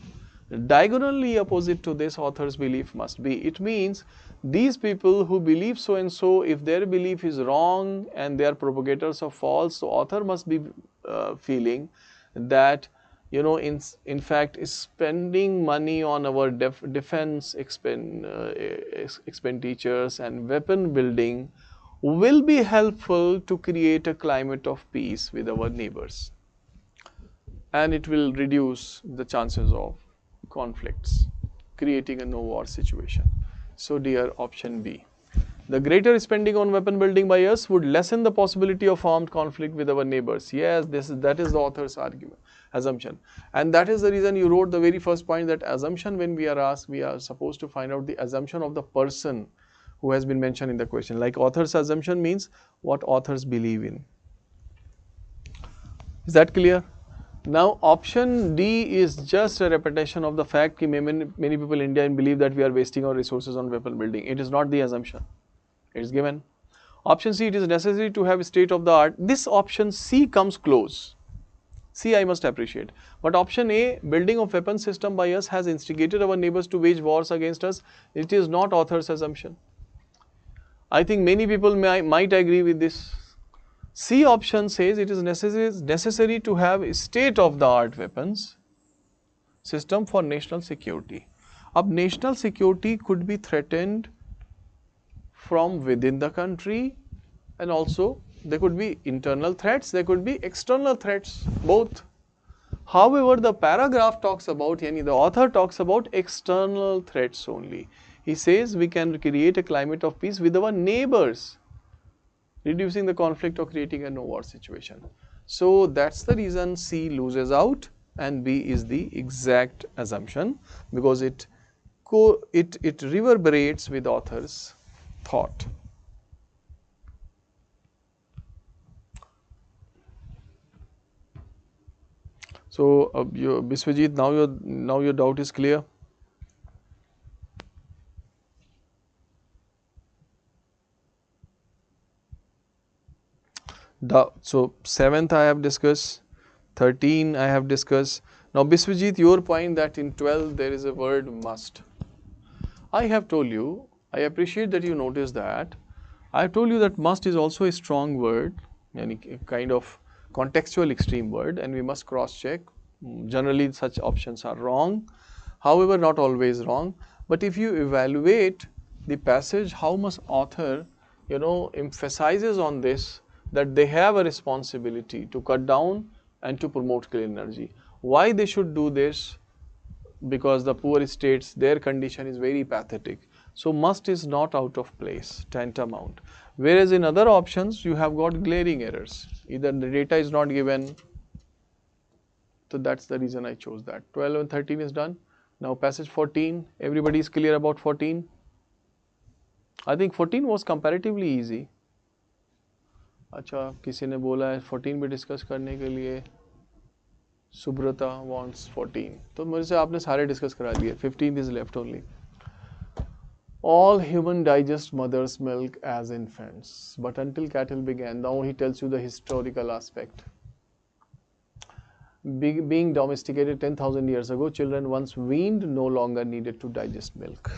Speaker 1: Diagonally opposite to this author's belief must be. It means these people who believe so and so, if their belief is wrong and they are propagators of false, so author must be feeling that in fact spending money on our defense expenditures and weapon building will be helpful to create a climate of peace with our neighbors, and it will reduce the chances of conflicts, creating a no-war situation. So dear, option B. The greater spending on weapon building by us would lessen the possibility of armed conflict with our neighbors. Yes, that is the author's argument, assumption. And that is the reason you wrote the very first point, that assumption, when we are asked, we are supposed to find out the assumption of the person who has been mentioned in the question. Like author's assumption means what authors believe in. Is that clear? Now option D is just a repetition of the fact that many people in India believe that we are wasting our resources on weapon building. It is not the assumption. It is given. Option C, it is necessary to have state of the art. This option C comes close. C I must appreciate. But option A, building of weapon system by us has instigated our neighbors to wage wars against us. It is not author's assumption. I think many people might agree with this C option says it is necessary to have a state-of-the-art weapons system for national security. Ab national security could be threatened from within the country, and also there could be internal threats, there could be external threats, both. However, the paragraph talks about, yani the author talks about external threats only. He says we can create a climate of peace with our neighbors, reducing the conflict or creating a no war situation. So that's the reason C loses out and B is the exact assumption, because it reverberates with author's thought. So Biswajit, now your doubt is clear. So 7th I have discussed, 13 I have discussed. Now Biswajit, your point that in 12 there is a word must. I have told you, I appreciate that you noticed that. I have told you that must is also a strong word, any kind of contextual extreme word, and we must cross check. Generally such options are wrong, however not always wrong. But if you evaluate the passage, how much author emphasizes on this, that they have a responsibility to cut down and to promote clean energy. Why they should do this? Because the poor states, their condition is very pathetic. So must is not out of place, tantamount. Whereas in other options, you have got glaring errors. Either the data is not given. So that's the reason I chose that. 12 and 13 is done. Now passage 14, everybody is clear about 14? I think 14 was comparatively easy. अच्छा, किसी ने बोला है 14 भी discuss करने के लिए. Subrata wants 14. तो मेरे से आपने सारे डिस्कस करा दिए. 15 is left only. All human digest mother's milk as infants, but until cattle began. Now he tells you the historical aspect. Being domesticated 10,000 years ago, children once weaned no longer needed to digest milk.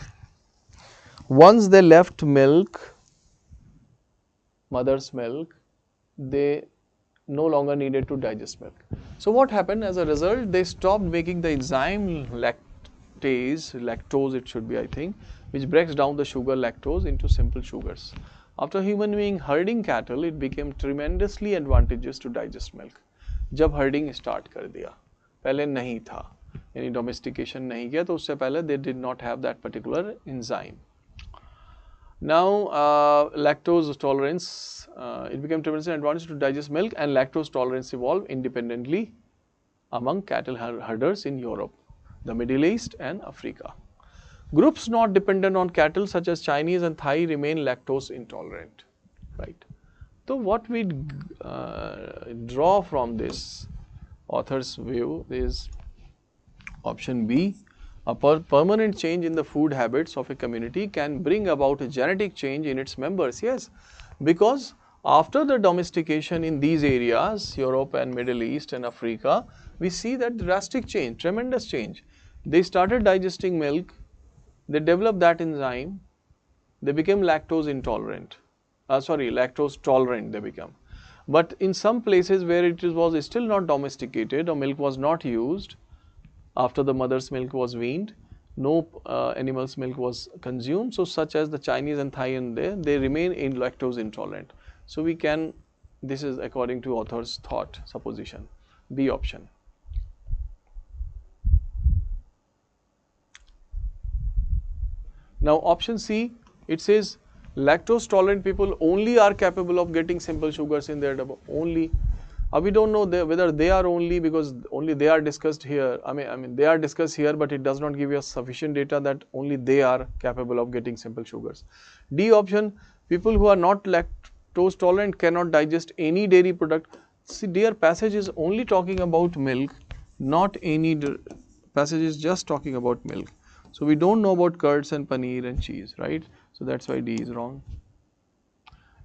Speaker 1: Once they left milk, mother's milk, they no longer needed to digest milk. So what happened as a result? They stopped making the enzyme lactose it should be, I think, which breaks down the sugar lactose into simple sugars. After human being herding cattle, it became tremendously advantageous to digest milk. जब herding start कर दिया, पहले नहीं था, यानी domestication नहीं किया, तो उससे पहले they did not have that particular enzyme. Now lactose tolerance, it became tremendously advantageous to digest milk, and lactose tolerance evolved independently among cattle herders in Europe, the Middle East and Africa. Groups not dependent on cattle such as Chinese and Thai remain lactose intolerant, right? So what we draw from this author's view is option B. A permanent change in the food habits of a community can bring about a genetic change in its members. Yes, because after the domestication in these areas, Europe and Middle East and Africa, we see that drastic change, tremendous change. They started digesting milk, they developed that enzyme, they became lactose intolerant. Lactose tolerant they become. But in some places where it was still not domesticated or milk was not used, after the mother's milk was weaned, no animal's milk was consumed. So such as the Chinese and Thai and they remain in lactose intolerant. So we can, this is according to author's thought, supposition, B option. Now option C, it says lactose tolerant people only are capable of getting simple sugars in their diet. Only. We don't know whether they are only, because only they are discussed here. I mean they are discussed here, but it does not give us sufficient data that only they are capable of getting simple sugars. D option, people who are not lactose tolerant cannot digest any dairy product. See, dear, passage is only talking about milk, not any passage is just talking about milk. So we don't know about curds and paneer and cheese, right? So that's why D is wrong.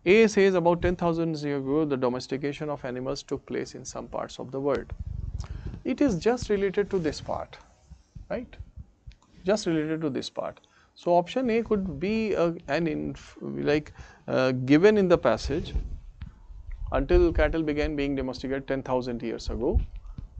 Speaker 1: A says about 10,000 years ago, the domestication of animals took place in some parts of the world. It is just related to this part, right? Just related to this part. So option A could be given in the passage. until cattle began being domesticated 10,000 years ago.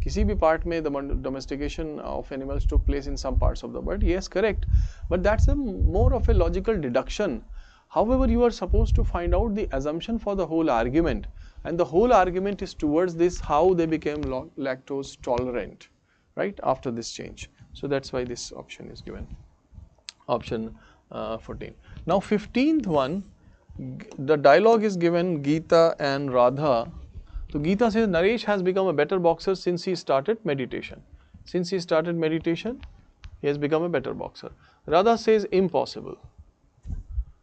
Speaker 1: किसी भी part में the domestication of animals took place in some parts of the world. Yes, correct. But that's more of a logical deduction. However, you are supposed to find out the assumption for the whole argument. And the whole argument is towards this, how they became lactose tolerant, right, after this change. So that's why this option is given. Option 14. Now 15th one, the dialogue is given Geeta and Radha. So Geeta says Naresh has become a better boxer since he started meditation. Since he started meditation, he has become a better boxer. Radha says impossible.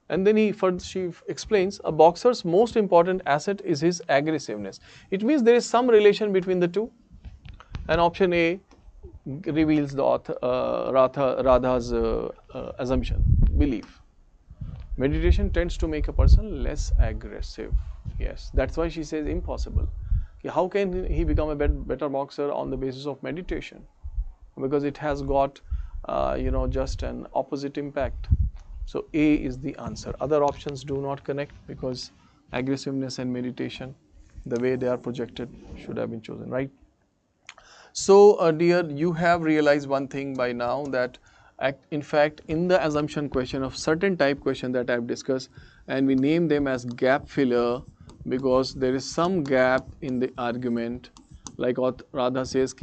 Speaker 1: And then she explains a boxer's most important asset is his aggressiveness. It means there is some relation between the two. And option A reveals the author, Radha's assumption, belief. Meditation tends to make a person less aggressive. Yes, that's why she says impossible. How can he become a better boxer on the basis of meditation? Because it has got, just an opposite impact. So A is the answer. Other options do not connect because aggressiveness and meditation, the way they are projected, should have been chosen, right? So, dear, you have realized one thing by now, that in fact, in the assumption question of certain type question that I have discussed, and we name them as gap filler because there is some gap in the argument, like what Radha says,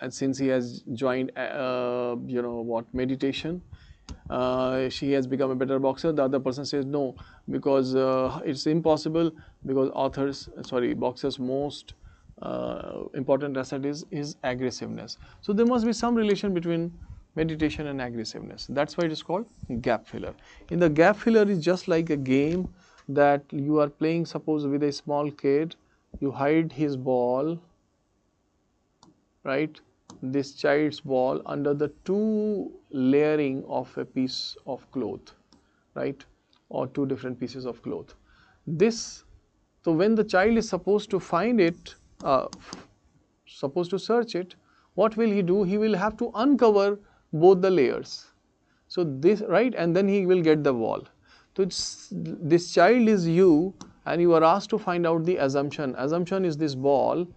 Speaker 1: since he has joined, meditation, she has become a better boxer. The other person says no, because it's impossible, because boxers' most important asset is aggressiveness. So there must be some relation between meditation and aggressiveness. That's why it is called gap filler. In the gap filler is just like a game that you are playing, suppose with a small kid, you hide his ball, right, this child's ball under the two layering of a piece of cloth, right, or two different pieces of cloth. So when the child is supposed to find it, supposed to search it, what will he do? He will have to uncover both the layers. So this, right, and then he will get the ball. So this child is you, and you are asked to find out the assumption. Assumption is this ball,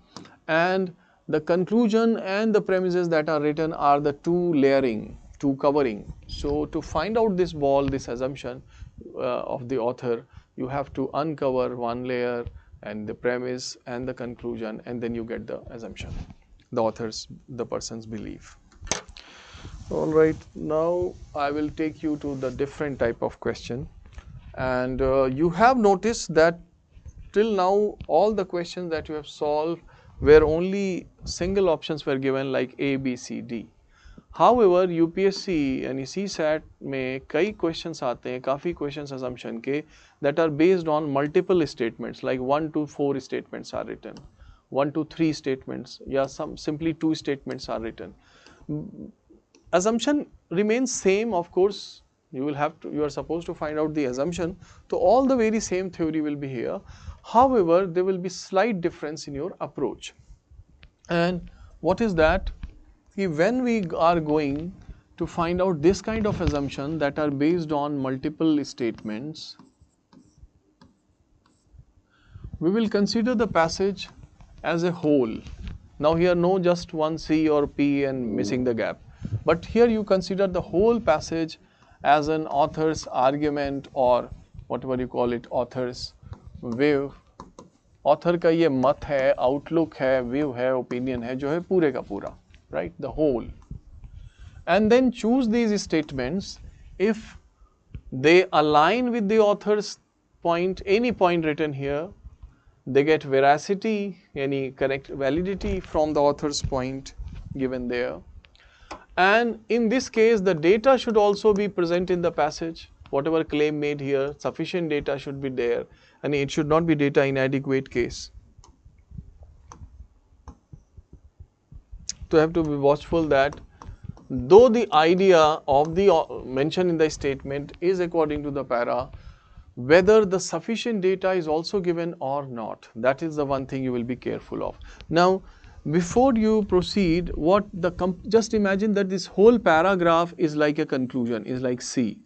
Speaker 1: and the conclusion and the premises that are written are the two layering, two covering. So to find out this ball, this assumption of the author, you have to uncover one layer and the premise and the conclusion, and then you get the assumption, the person's belief. All right, now I will take you to the different type of question, and you have noticed that till now all the questions that you have solved where only single options were given, like A, B, C, D. However, UPSC यानी CSAT में कई questions आते हैं, काफ़ी questions assumption के that are based on multiple statements, like 1 to 4 statements are written, 1 to 3 statements, या simply 2 statements are written. Assumption remains same, of course. You are supposed to find out the assumption. So all the very same theory will be here. However, there will be slight difference in your approach. And what is that? When we are going to find out this kind of assumption that are based on multiple statements, we will consider the passage as a whole. Now here no just one C or P and missing the gap, but here you consider the whole passage as an author's argument, or whatever you call it, author's view. Author का ये मत है, outlook है, view है, opinion है, जो है पूरे का पूरा, right, the whole. And then choose these statements if they align with the author's point, any point written here, they get veracity, any correct validity from the author's point given there. And in this case, the data should also be present in the passage. Whatever claim made here, sufficient data should be there, and it should not be data inadequate case. So you have to be watchful that though the idea of the mention in the statement is according to the para, whether the sufficient data is also given or not, that is the one thing you will be careful of. Now, before you proceed, just imagine that this whole paragraph is like a conclusion, is like C.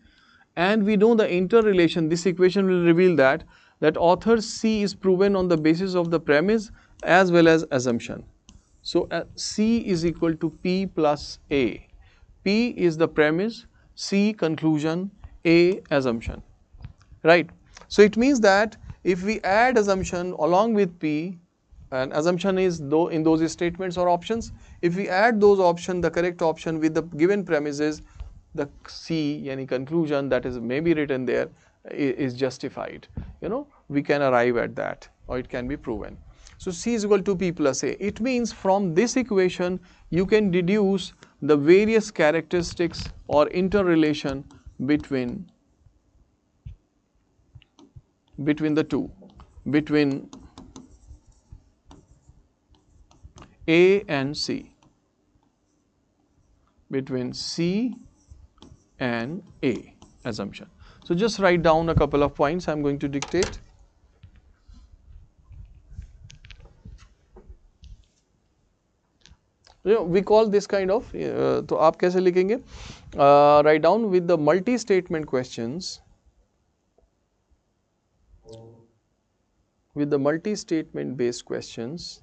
Speaker 1: And we know the interrelation, this equation will reveal that that author C is proven on the basis of the premise as well as assumption. So C is equal to P plus A. P is the premise, C conclusion, A assumption, right? So it means that if we add assumption along with P, and assumption is though in those statements or options, if we add those option, the correct option with the given premises, the C, yani conclusion that is maybe written there is justified. We can arrive at that, or it can be proven. So C is equal to P plus A. It means from this equation you can deduce the various characteristics or interrelation between the two, between A and C, between C and A assumption. So just write down a couple of points I am going to dictate. We call this kind of, तो आप कैसे लिखेंगे? Write down with the multi-statement questions, with the multi-statement based questions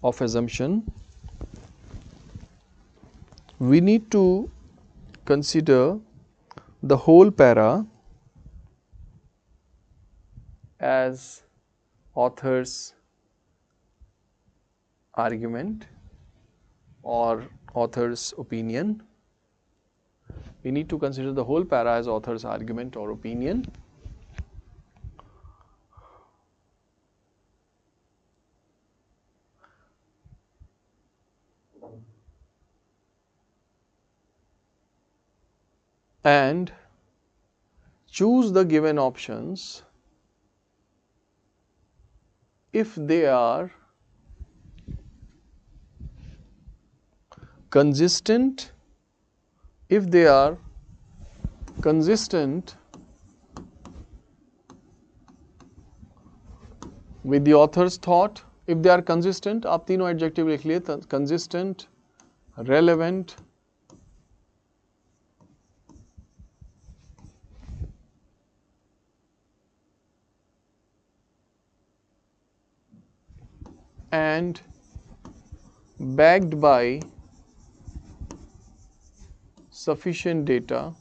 Speaker 1: of assumption, we need to consider the whole para as author's argument or author's opinion. We need to consider the whole para as author's argument or opinion. And choose the given options if they are consistent, with the author's thought. If they are consistent, आप तीनों adjective लिख लिए, consistent, relevant, and backed by sufficient data.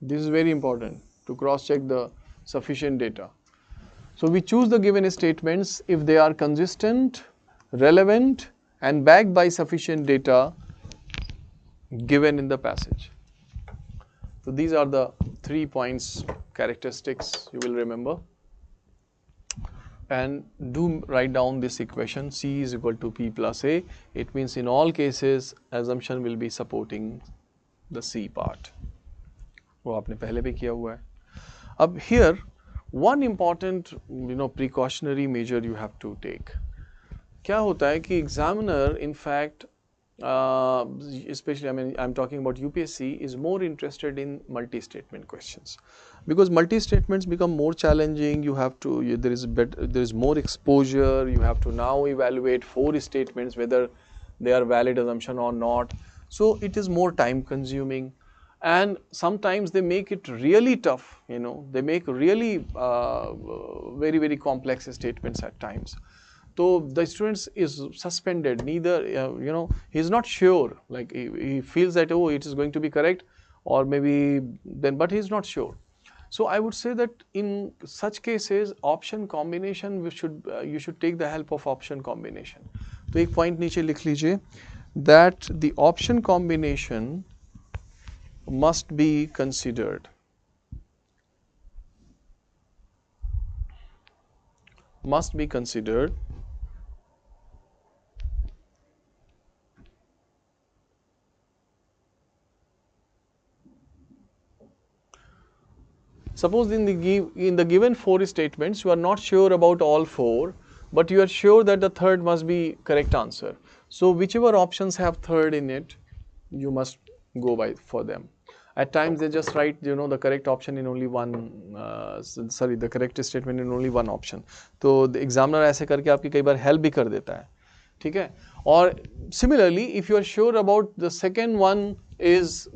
Speaker 1: This is very important, to cross check the sufficient data. So we choose the given statements if they are consistent, relevant and backed by sufficient data given in the passage. So these are the 3 points, characteristics you will remember. And do write down this equation, C is equal to P plus A. It means in all cases assumption will be supporting the C part. वो आपने पहले भी किया हुआ है. अब here one important precautionary measure you have to take. क्या होता है कि examiner in fact especially I'm talking about UPSC is more interested in multi-statement questions, because multi-statements become more challenging. You have to there is more exposure. You have to now evaluate 4 statements whether they are valid assumption or not. So it is more time consuming, and sometimes they make it really tough. They make really very, very complex statements at times. So the student is suspended, neither, he is not sure, like he feels that, oh, it is going to be correct, or maybe then, but he is not sure. So I would say that in such cases, option combination, you should take the help of option combination. तो एक point नीचे लिख लीजिए, that the option combination must be considered. Must be considered. Suppose in the given 4 statements, you are not sure about all 4, but you are sure that the third must be correct answer. So whichever options have third in it, you must go by for them. At times they just write, the correct option in only one, the correct statement in only one option. तो the examiner ऐसे करके आपकी कई बार help भी कर देता है, ठीक है? Or similarly, if you are sure about the second one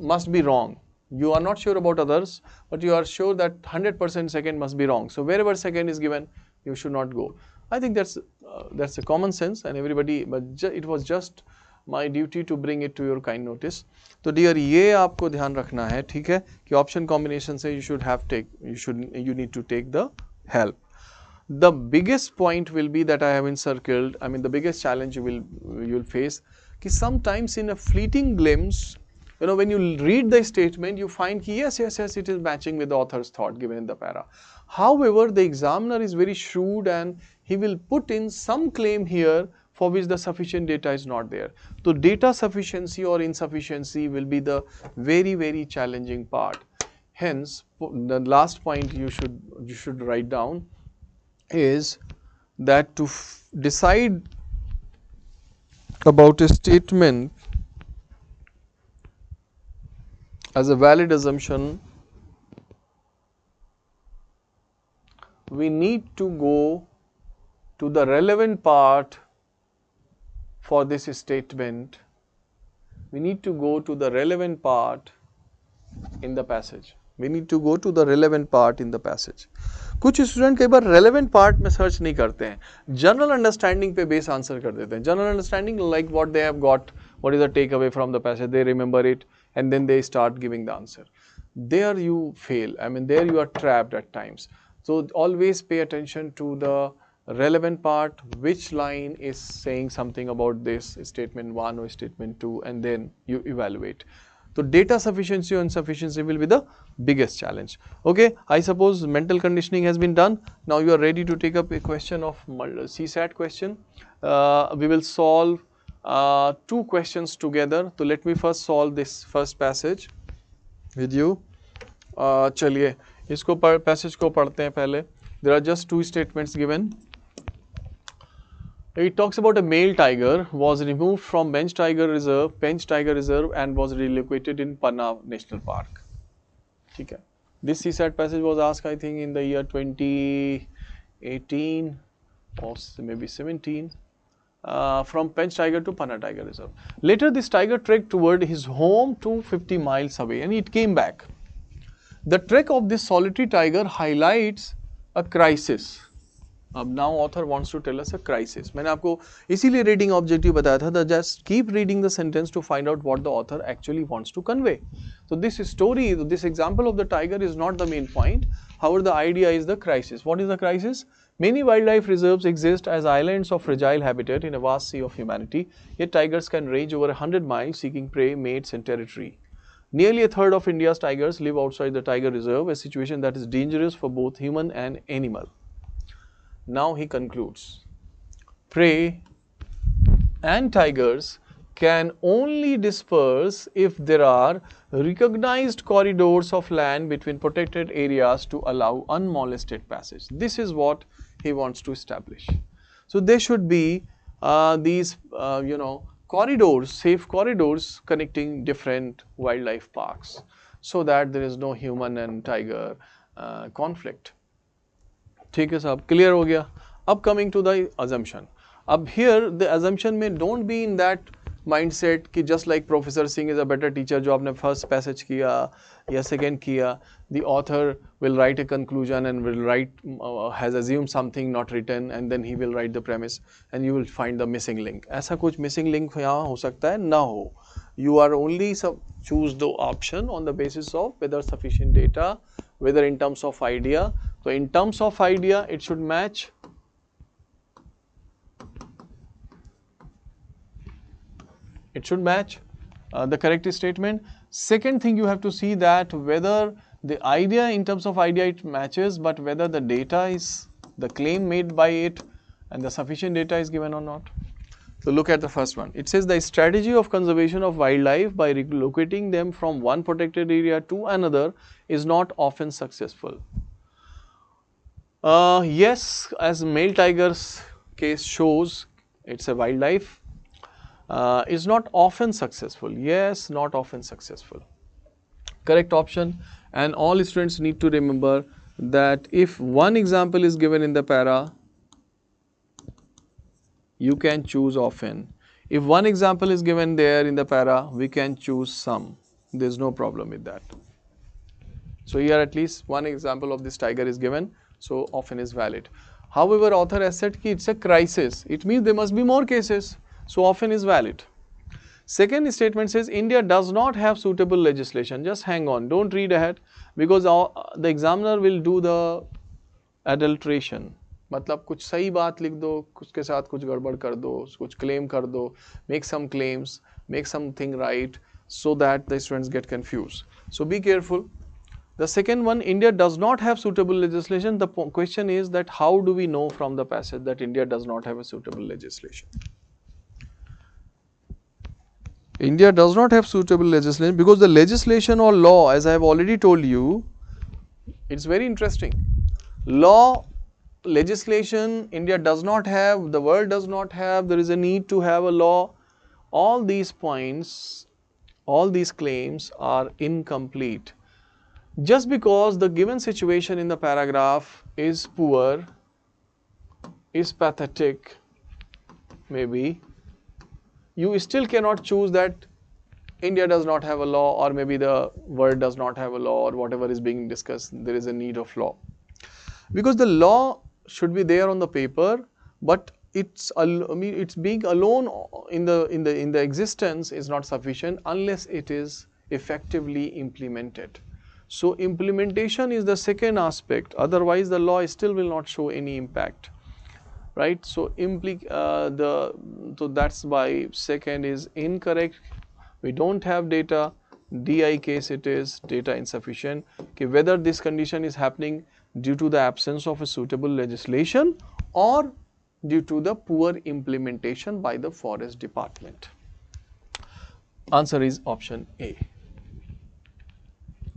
Speaker 1: must be wrong, You are not sure about others, but you are sure that 100% second must be wrong. So wherever second is given, you should not go. I think that's a common sense, and everybody, but it was just my duty to bring it to your kind notice. तो dear ये आपको ध्यान रखना है, ठीक है, कि option combination से you need to take the help. The biggest point will be that I have encircled, I mean the biggest challenge you'll face, कि sometimes in a fleeting glimpse, you know, when you read the statement, you find yes, it is matching with the author's thought given in the para. However, the examiner is very shrewd and he will put in some claim here for which the sufficient data is not there. So data sufficiency or insufficiency will be the very, very challenging part. Hence, the last point you should write down is that to decide about a statement as a valid assumption, we need to go to the relevant part for this statement. We need to go to the relevant part in the passage. We need to go to the relevant part in the passage. कुछ student कई बार relevant part में search नहीं करते हैं, general understanding पे base answer कर देते हैं. General understanding like what they have got, what is the take away from the passage, they remember it and then they start giving the answer. There you fail. I mean, there you are trapped at times. So always pay attention to the relevant part, which line is saying something about this statement 1 or statement 2, and then you evaluate. So data sufficiency or insufficiency will be the biggest challenge. Okay, I suppose mental conditioning has been done. Now you are ready to take up a question of CSAT question. We will solve 2 questions together. So let me first solve this first passage with you. चलिए इसको passage को पढ़ते हैं पहले. There are just 2 statements given. It talks about a male tiger was removed from Pench Tiger Reserve and was relocated in Panna National Park. ठीक है. This CSAT passage was asked, I think, in the year 2018 or maybe 17, from Pench Tiger to Panna Tiger Reserve. Later, this tiger trekked toward his home 250 miles away, and it came back. The trek of this solitary tiger highlights a crisis. अब now author wants to tell us a crisis. मैंने आपको इसीलिए reading objective बताया था, that just keep reading the sentence to find out what the author actually wants to convey. So this story, this example of the tiger is not the main point. However, the idea is the crisis. What is the crisis? Many wildlife reserves exist as islands of fragile habitat in a vast sea of humanity. Yet tigers can range over 100 miles seeking prey, mates and territory. Nearly a third of India's tigers live outside the tiger reserve, a situation that is dangerous for both human and animal. Now he concludes, prey and tigers can only disperse if there are recognized corridors of land between protected areas to allow unmolested passage. This is what he wants to establish. So there should be these, corridors, safe corridors connecting different wildlife parks, so that there is no human and tiger conflict. ठीक है साहब, clear हो गया. अब coming to the assumption. अब here the assumption में don't be in that mindset कि just like professor Singh is a better teacher, जो आपने फर्स्ट पैसेज किया या सेकेंड किया, the author will write a conclusion and will write has assume something not written and then he will write the premise and you will find the missing link. ऐसा कुछ missing link यहाँ हो सकता है, ना हो. You are only choose the option on the basis of whether sufficient data, whether in terms of idea. So in terms of idea, it should match. It should match the correct statement. Second thing, you have to see that whether the idea, in terms of idea, it matches, but whether the data is, the claim made by it and the sufficient data is given or not. So look at the first one. It says the strategy of conservation of wildlife by relocating them from one protected area to another is not often successful. Yes, as male tiger's case shows, it's a wildlife. Is not often successful. Yes, not often successful. Correct option. And all students need to remember that if one example is given in the para, you can choose often. If one example is given there in the para, we can choose some. There's no problem with that. So here at least one example of this tiger is given, so often is valid. However, author has said ki it's a crisis, it means there must be more cases, so often is valid. Second statement says India does not have suitable legislation. Just hang on, don't read ahead, because the examiner will do the adulteration. मतलब कुछ सही बात लिख दो, उसके साथ कुछ गड़बड़ कर दो, कुछ claim कर दो, make some claims, make something right, so that the students get confused. So be careful. The second one, India does not have suitable legislation. The question is that how do we know from the passage that India does not have a suitable legislation? India does not have suitable legislation because the legislation or law, as I have already told you, it's very interesting. Law, legislation, India does not have, the world does not have, there is a need to have a law. All these points, all these claims are incomplete. Just because the given situation in the paragraph is poor, is pathetic, maybe, you still cannot choose that India does not have a law, or maybe the world does not have a law, or whatever is being discussed, there is a need of law. Because the law should be there on the paper, but it's being alone in the existence is not sufficient unless it is effectively implemented. So implementation is the second aspect, otherwise the law still will not show any impact, right? So so that's why second is incorrect. We don't have data. DI case it is data insufficient. Okay, whether this condition is happening due to the absence of a suitable legislation or due to the poor implementation by the forest department. Answer is option A.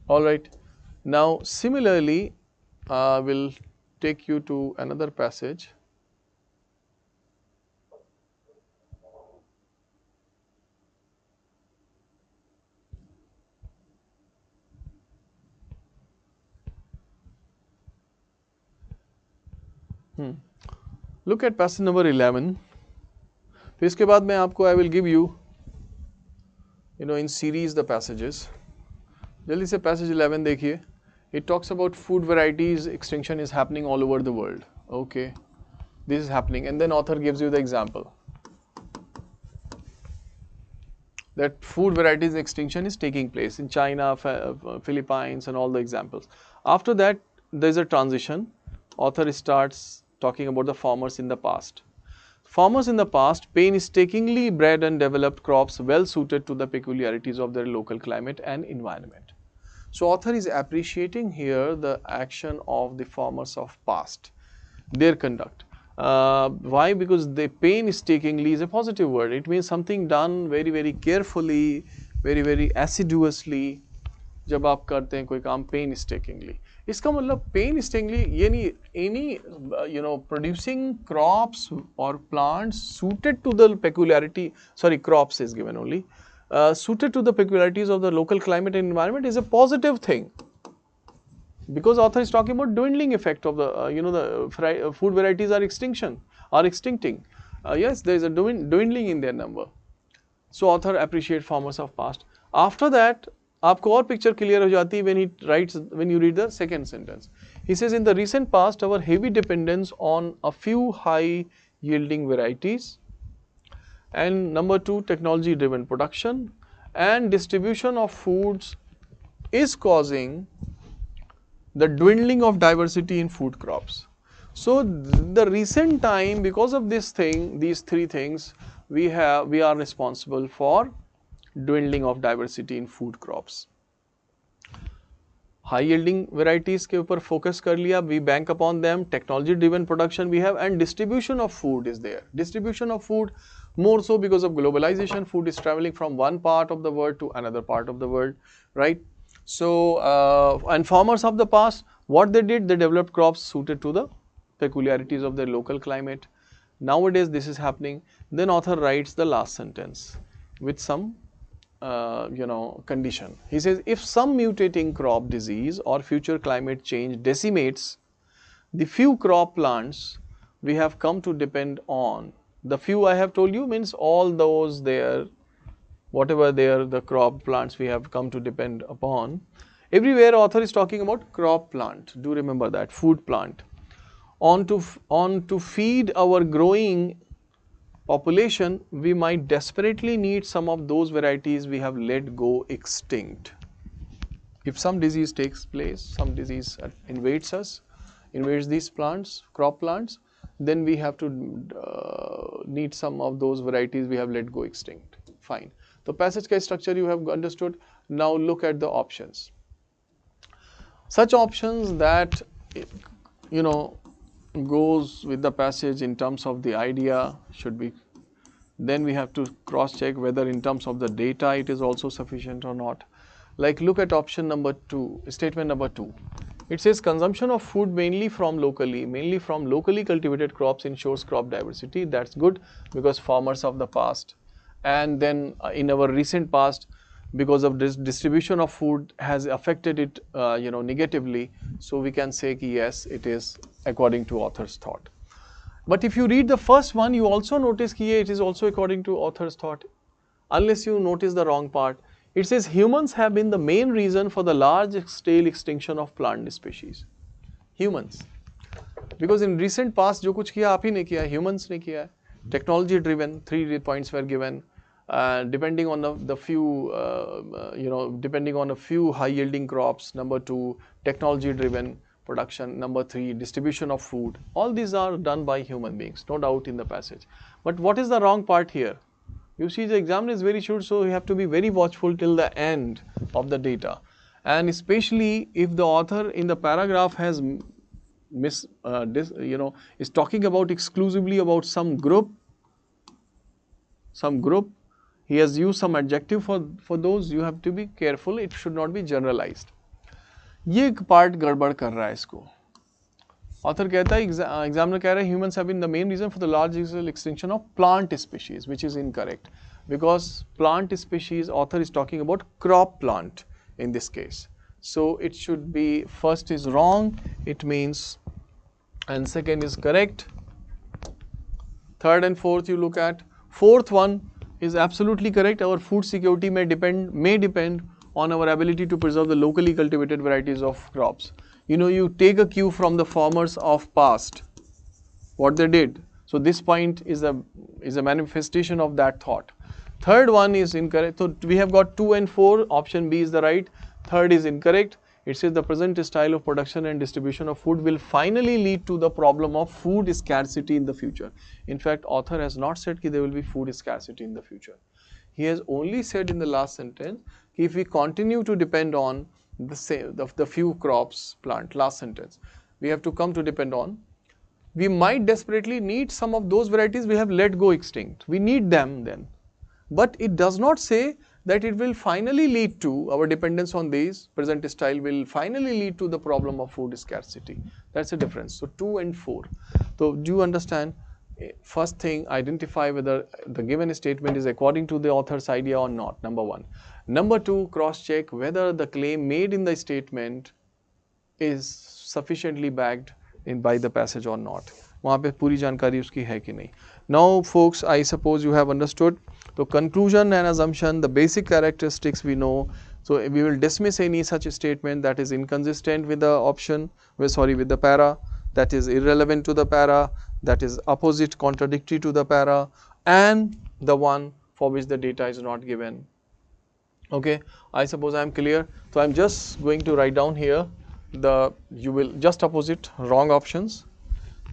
Speaker 1: Alright, now similarly we'll take you to another passage. Look at passage number 11. फिर इसके बाद मैं आपको I will give you in series the passages. जल्दी से passage 11 देखिए. It talks about food varieties extinction is happening all over the world. Okay, this is happening, and then author gives you the example that food varieties extinction is taking place in China, Philippines, and all the examples. After that, there is a transition. Author starts talking about the farmers in the past. Farmers in the past painstakingly bred and developed crops well suited to the peculiarities of their local climate and environment. So author is appreciating here the action of the farmers of past, their conduct. Why? Because they painstakingly is a positive word. It means something done very, very carefully, very, very assiduously. जब आप करते हैं कोई काम painstakingly, इसका मतलब painstakingly ये नहीं any producing crops or plants suited to the peculiarity, sorry, crops is given only, suited to the peculiarities of the local climate and environment is a positive thing. Because author is talking about dwindling effect of the the food varieties are extincting. Yes, there is a dwindling in their number. So author appreciate farmers of past. After that, आपको और picture clear हो जाती है when you read the second sentence. He says, in the recent past, our heavy dependence on a few high yielding varieties, and number two, technology driven production and distribution of foods is causing the dwindling of diversity in food crops. So the recent time, because of these three things, we are responsible for dwindling of diversity in food crops. High yielding varieties के ऊपर focus कर लिया, we bank upon them. Technology driven production we have, and distribution of food is there. Distribution of food more so because of globalization, food is traveling from one part of the world to another part of the world, right? So and farmers of the past, what they did, they developed crops suited to the peculiarities of their local climate. Nowadays this is happening. Then author writes the last sentence with some condition. He says, if some mutating crop disease or future climate change decimates the few crop plants we have come to depend on, the few I have told you means all those there, whatever there the crop plants we have come to depend upon. Everywhere author is talking about crop plant. Do remember that, food plant. On to feed our growing population, we might desperately need some of those varieties we have let go extinct. If some disease takes place, some disease invades us, invades these plants, crop plants, then we have to need some of those varieties we have let go extinct. Fine. The passage case structure you have understood. Now look at the options. Such options that, you know, goes with the passage in terms of the idea should be, then we have to cross check whether in terms of the data it is also sufficient or not. Like look at option number 2, statement number 2. It says consumption of food mainly from locally cultivated crops ensures crop diversity. That's good, because farmers of the past and then in our recent past, because of this distribution of food has affected it negatively. So we can say ki yes, it is according to author's thought. But if you read the first one, you also notice ki it is also according to author's thought, unless you notice the wrong part. It says humans have been the main reason for the large-scale extinction of plant species. Humans. Because in recent past, जो कुछ किया आप ही ने किया है, humans ने किया है. Technology driven, 3 points were given. Depending on the few, depending on a few high-yielding crops. Number 2, technology-driven production. Number 3, distribution of food. All these are done by human beings, no doubt in the passage. But what is the wrong part here? You see, the examiner is very sure, so you have to be very watchful till the end of the data. And especially if the author in the paragraph has is talking about exclusively about some group, he has used some adjective for those, you have to be careful, it should not be generalized. ये एक part गड़बड़ कर रहा है इसको. Author कहता है, examiner कह रहा है, humans have been the main reason for the large extinction of plant species, which is incorrect. Because plant species, author is talking about crop plant in this case. So it should be, first is wrong, it means, and second is correct. Third and fourth you look at. Fourth one is absolutely correct. Our food security may depend on our ability to preserve the locally cultivated varieties of crops. You know, you take a cue from the farmers of past, what they did. So this point is a manifestation of that thought. Third one is incorrect. So we have got 2 and 4. Option B is the right. Third is incorrect. It says the present style of production and distribution of food will finally lead to the problem of food scarcity in the future. In fact, author has not said that there will be food scarcity in the future. He has only said in the last sentence, if we continue to depend on the few crops plant, last sentence, we have to come to depend on, we might desperately need some of those varieties we have let go extinct. We need them then. But it does not say that it will finally lead to, our dependence on these present style will finally lead to the problem of food scarcity. That's the difference. So 2 and 4. So do you understand? First thing, identify whether the given statement is according to the author's idea or not, number 1. Number 2, cross check whether the claim made in the statement is sufficiently backed by the passage or not. वहाँ पे पूरी जानकारी उसकी है कि नहीं. Now folks, I suppose you have understood. So conclusion and assumption, the basic characteristics we know. So we will dismiss any such statement that is inconsistent with the option, with the para, that is irrelevant to the para, that is opposite, contradictory to the para, and the one for which the data is not given. Okay, I suppose I am clear. So I am just going to write down here you will just opposite wrong options.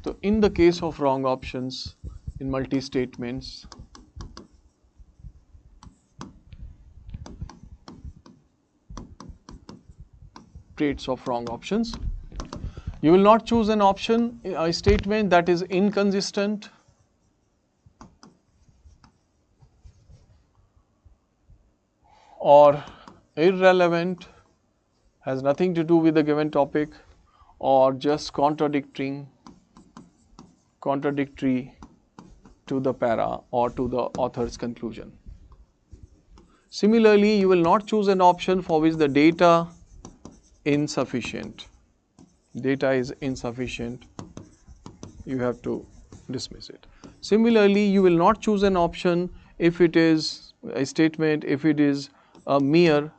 Speaker 1: So in the case of wrong options in multi-statements, traits of wrong options, you will not choose an option, a statement that is inconsistent or irrelevant, has nothing to do with the given topic, or just contradictory to the para or to the author's conclusion. Similarly, you will not choose an option for which the data insufficient. Data is insufficient, you have to dismiss it. Similarly, you will not choose an option if it is a statement, if it is a mere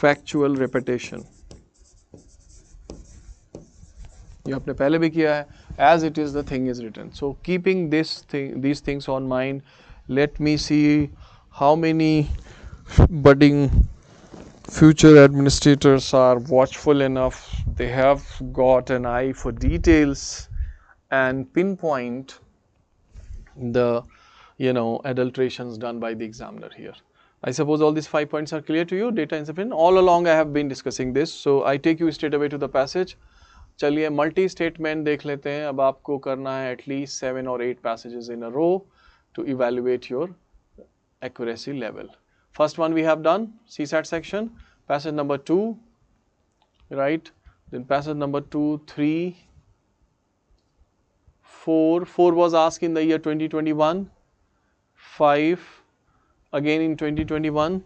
Speaker 1: factual repetition. ये आपने पहले भी किया है. As it is, the thing is written. So keeping these things on mind, let me see how many budding future administrators are watchful enough. They have got an eye for details and pinpoint the adulterations done by the examiner here. I suppose all these 5 points are clear to you. Data insufficient. All along I have been discussing this. So I take you straight away to the passage. चलिए multi statement देख लेते हैं. अब आपको करना है at least 7 or 8 passages in a row to evaluate your accuracy level. First one we have done, CSAT section. Passage number 2, right? Then passage number 2, 3, 4. 4 was asked in the year 2021. 5 again in 2021.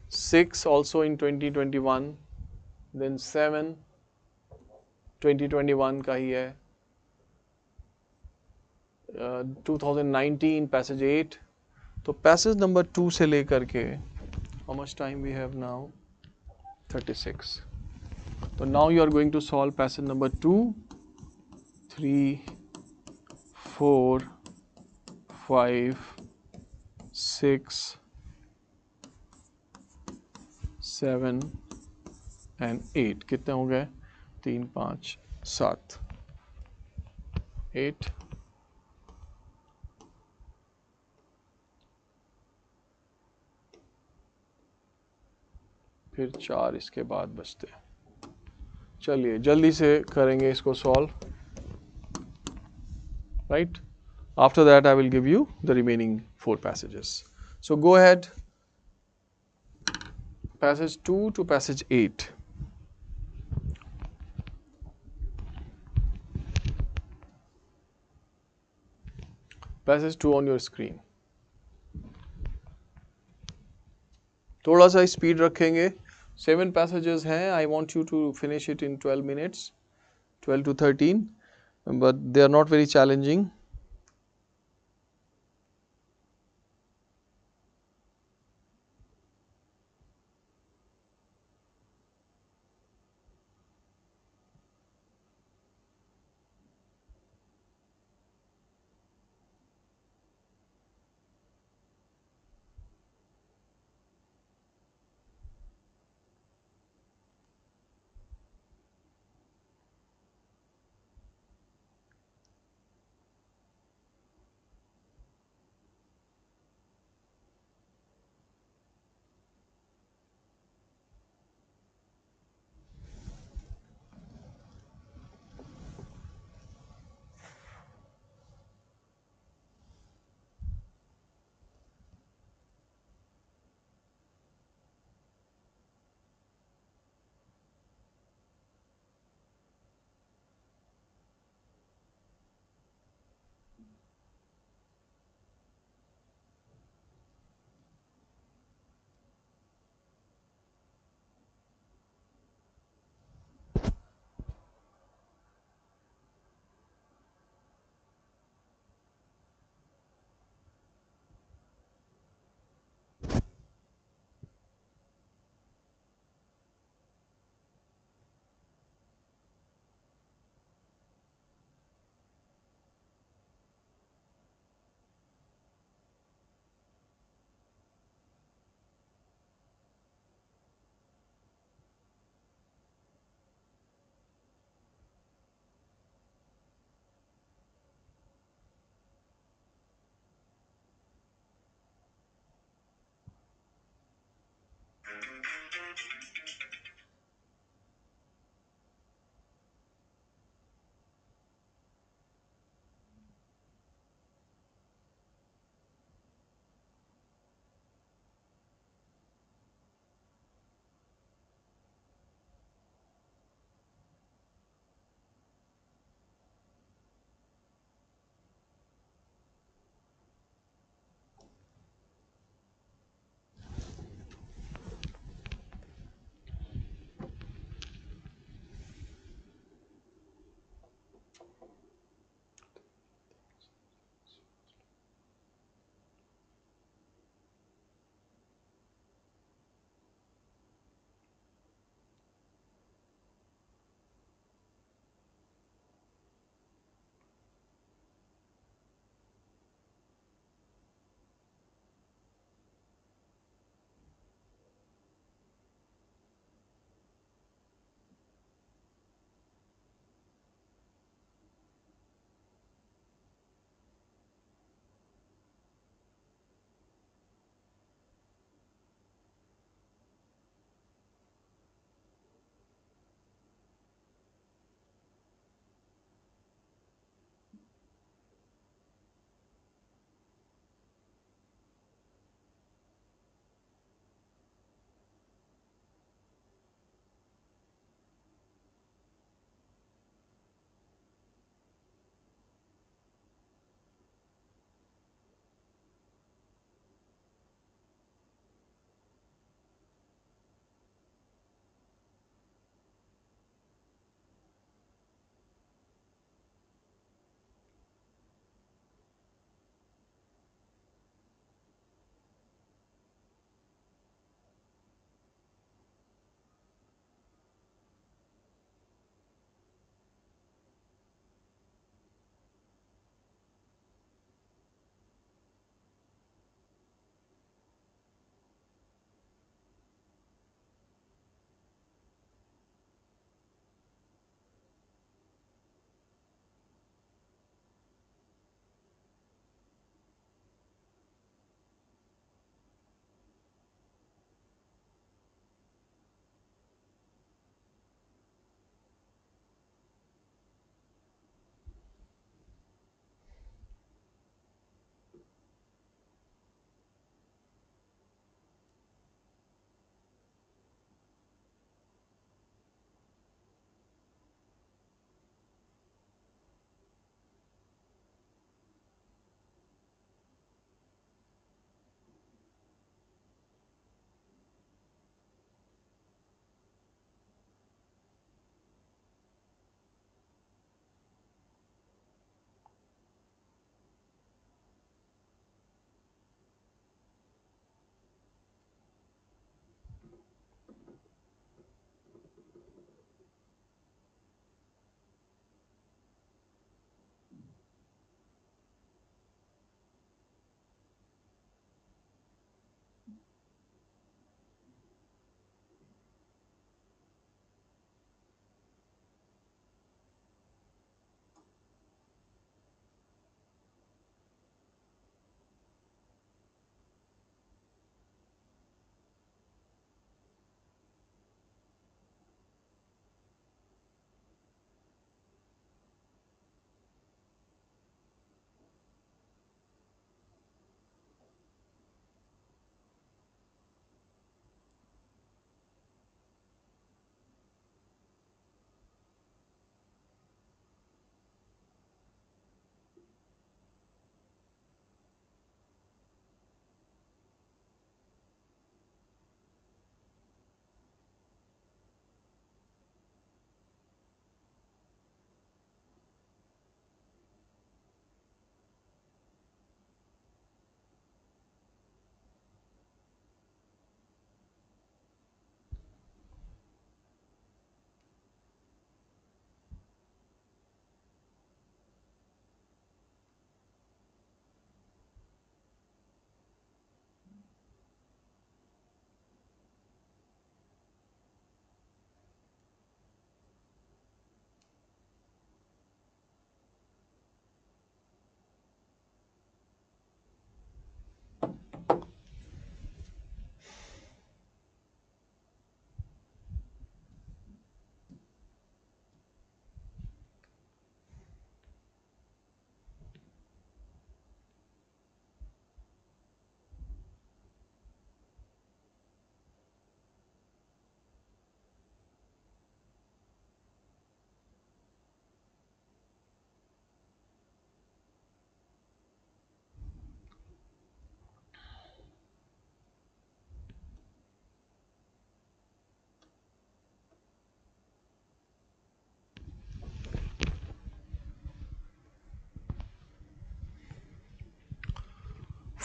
Speaker 1: 6 also in 2021. Then 7 2021 का ही है. 2019 passage 8. तो passage number 2 से लेकर के how much time we have now? 36. So now you are going to solve passage number 2, 3, 4, 5, 6, 7 and 8. कितने हो गए? 3, 5, 7, 8. फिर 4 इसके बाद बचते हैं. चलिए जल्दी से करेंगे इसको solve. Right? After that I will give you the remaining 4 passages. So go ahead. Passage 2 to passage 8. Passage 2 on your screen. थोड़ा सा स्पीड रखेंगे. 7 passages हैं. I want you to finish it in 12 minutes, 12 to 13, but they are not very challenging.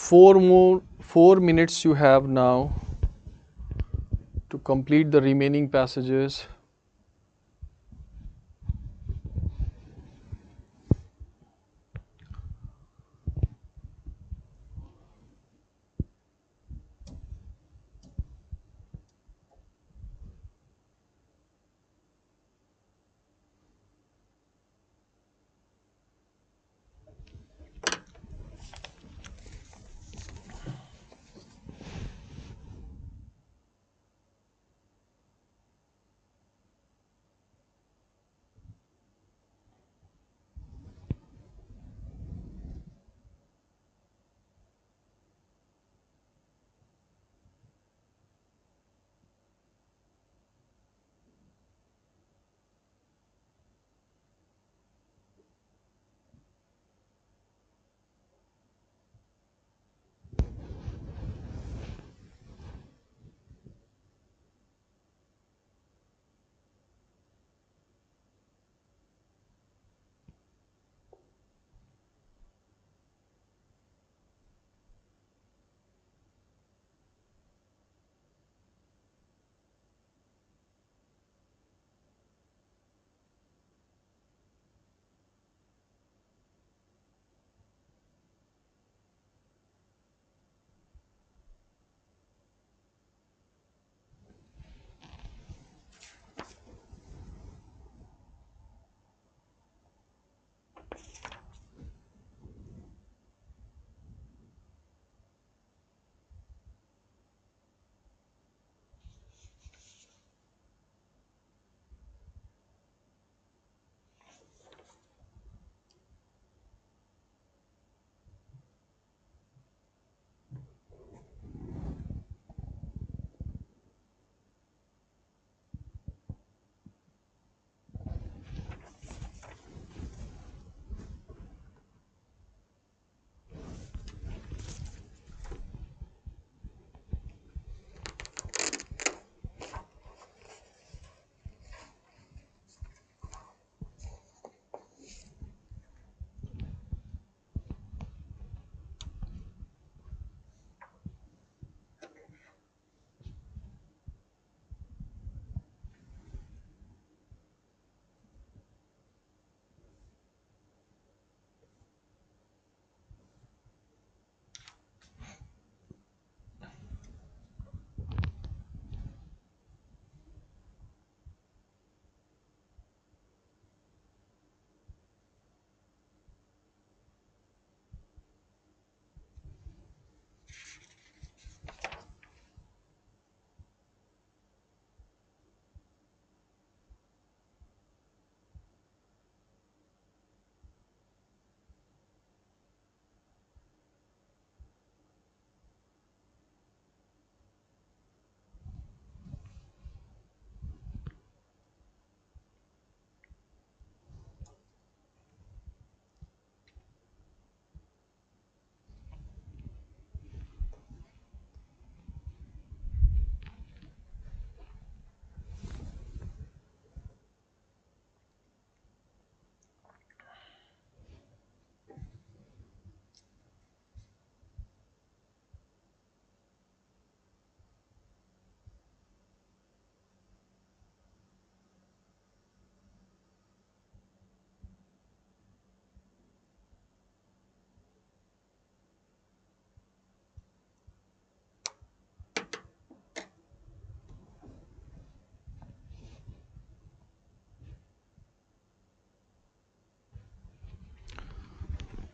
Speaker 1: 4 minutes you have now to complete the remaining passages.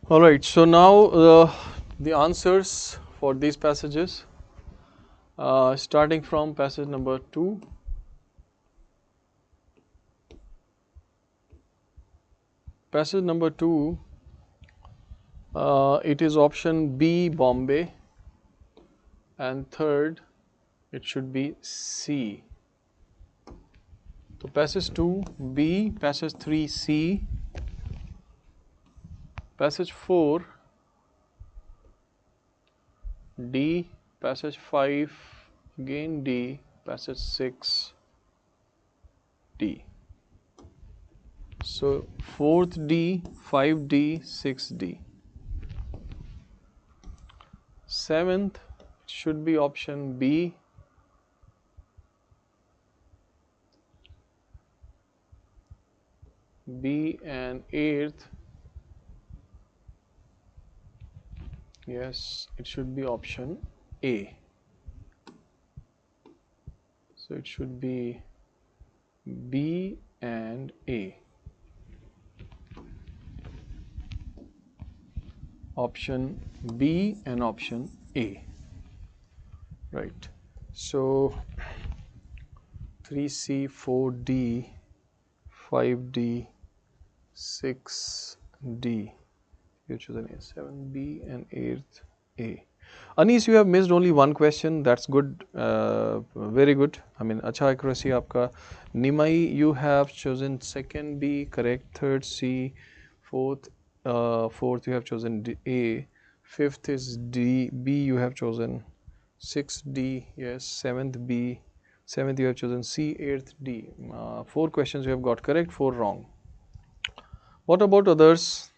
Speaker 1: All right, so now the answers for these passages, starting from passage number 2. Passage number 2, it is option B, Bombay, and third, it should be C. So passage 2, B, passage 3, C, passage 4, D, passage 5, again D, passage 6, D. So 4th D, 5D, 6D. 7th should be option B. B and 8th, yes, it should be option A. So it should be B and A. Option B and option A. Right. So 3C, 4D, 5D, 6D. You choose an A. 7B and 8th A. Anis, you have missed only one question. That's good. Very good. I mean, acha accuracy aapka. Nimai, you have chosen second B, correct. Third C, fourth you have chosen D, A. Fifth is D. B you have chosen. Sixth D. Yes. Seventh B. Seventh you have chosen C. Eighth D. 4 questions you have got correct. 4 wrong. What about others?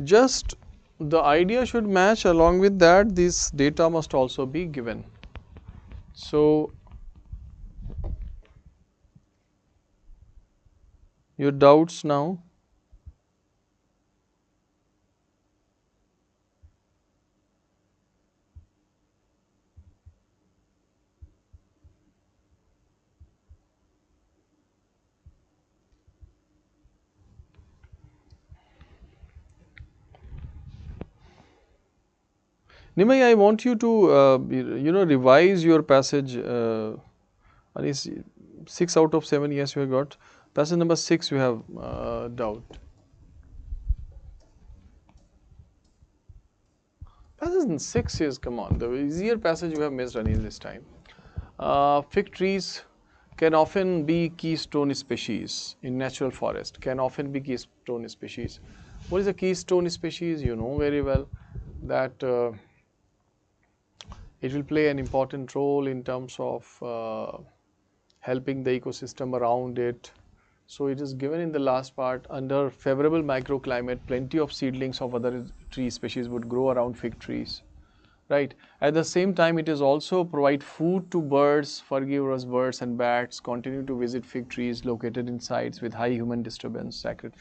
Speaker 1: Just the idea should match. Along with that, this data must also be given. So your doubts now? Nimai, I want you to revise your passage. At least 6 out of 7, yes, you have got. Passage number 6 you have doubt. Passage 6 is, come on, the easier passage you have missed Anis this time. Fig trees can often be keystone species in natural forest, can often be keystone species. What is a keystone species? You know very well that it will play an important role in terms of helping the ecosystem around it. So it is given in the last part, under favorable microclimate, plenty of seedlings of other tree species would grow around fig trees, right? At the same time, it is also provide food to birds, frugivorous birds and bats continue to visit fig trees located in sites with high human disturbance, sacred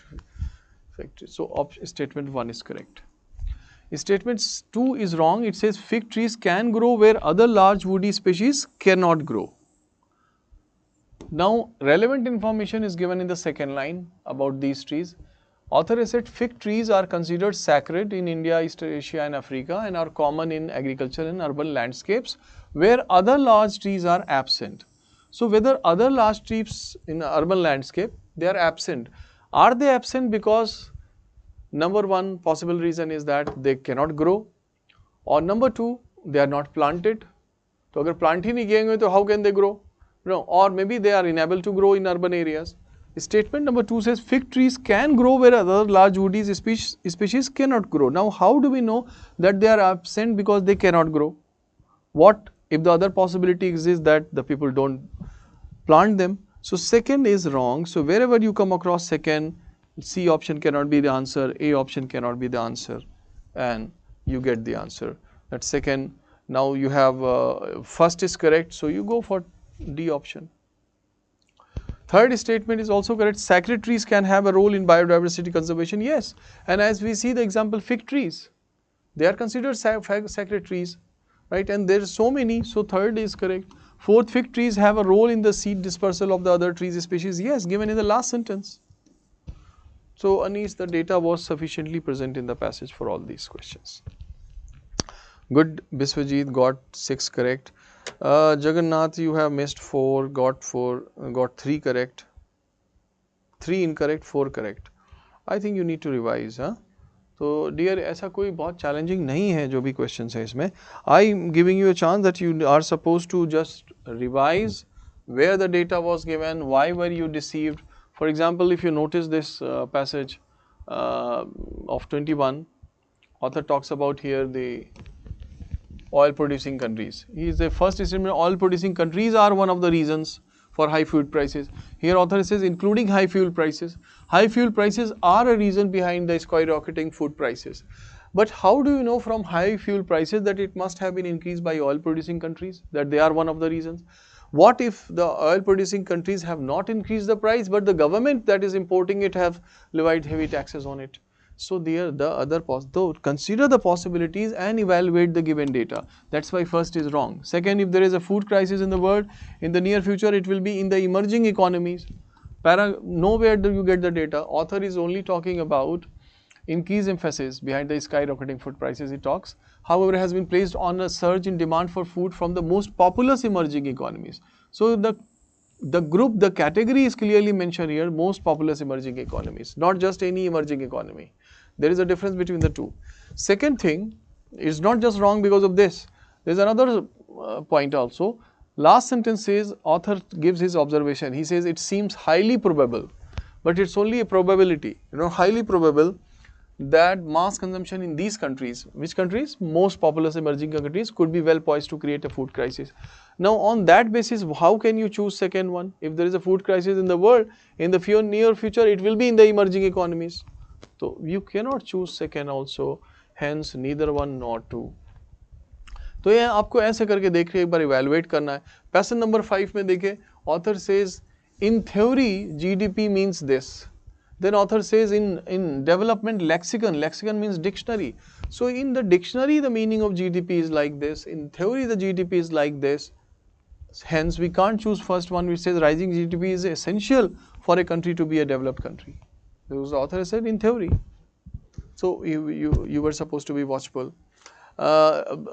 Speaker 1: fig trees. So statement 1 is correct. Statement 2 is wrong. It says fig trees can grow where other large woody species cannot grow. Now, relevant information is given in the second line about these trees. Author has said fig trees are considered sacred in India, East Asia and Africa and are common in agriculture and urban landscapes where other large trees are absent. So, whether other large trees in urban landscape, they are absent. Are they absent because number 1 possible reason is that they cannot grow, or number 2 they are not planted. So, अगर plant ही नहीं किए होंगे तो how can they grow? No, or maybe they are unable to grow in urban areas. Statement number 2 says fig trees can grow where other large woody species cannot grow. Now, how do we know that they are absent because they cannot grow? What if the other possibility exists that the people don't plant them? So, second is wrong. So, wherever you come across second, C option cannot be the answer, A option cannot be the answer, and you get the answer. That's second. Now, you have first is correct, so you go for D option. Third statement is also correct. Sacred trees can have a role in biodiversity conservation. Yes, and as we see the example fig trees, they are considered sacred trees, right? And there are so many. So third is correct. Fourth, fig trees have a role in the seed dispersal of the other trees species. Yes, given in the last sentence. So Anis, the data was sufficiently present in the passage for all these questions. Good. Biswajit got 6 correct. Jagannath, you have missed 4, got 3 correct, 3 incorrect, 4 correct. I think you need to revise, huh? So dear, ऐसा कोई बहुत challenging नहीं है जो भी questions है इसमें. I am giving you a chance that you are supposed to just revise where the data was given, why were you deceived. For example, if you notice this passage of 21, author talks about here the oil producing countries. He is the first statement, oil producing countries are one of the reasons for high food prices. Here author says including high fuel prices. High fuel prices are a reason behind the skyrocketing food prices. But how do you know from high fuel prices that it must have been increased by oil producing countries, that they are one of the reasons? What if the oil producing countries have not increased the price, but the government that is importing it have levied heavy taxes on it? So there the other though consider the possibilities and evaluate the given data. That's why first is wrong. Second, if there is a food crisis in the world, in the near future it will be in the emerging economies. Nowhere do you get the data. Author is only talking about increased emphasis behind the skyrocketing food prices he talks, however, has been placed on a surge in demand for food from the most populous emerging economies. So the category is clearly mentioned here, most populous emerging economies, not just any emerging economy. There is a difference between the two. Second thing, it's not just wrong because of this. There's another point also. Last sentence says, author gives his observation. He says it seems highly probable, but it's only a probability. Highly probable that mass consumption in these countries, which countries? Most populous emerging countries, could be well poised to create a food crisis. Now on that basis, how can you choose second one? If there is a food crisis in the world, in the near future it will be in the emerging economies. So you cannot choose second also, hence neither one nor two. तो ये आपको ऐसे करके देख रहे एक बार evaluate करना है. पैसेज नंबर 5 में देखिए, author says in theory GDP means this. Then author says in development lexicon means dictionary. So in the dictionary the meaning of GDP is like this, in theory the GDP is like this. Hence we can't choose first one which says rising GDP is essential for a country to be a developed country. Because the author said in theory. So you were supposed to be watchful.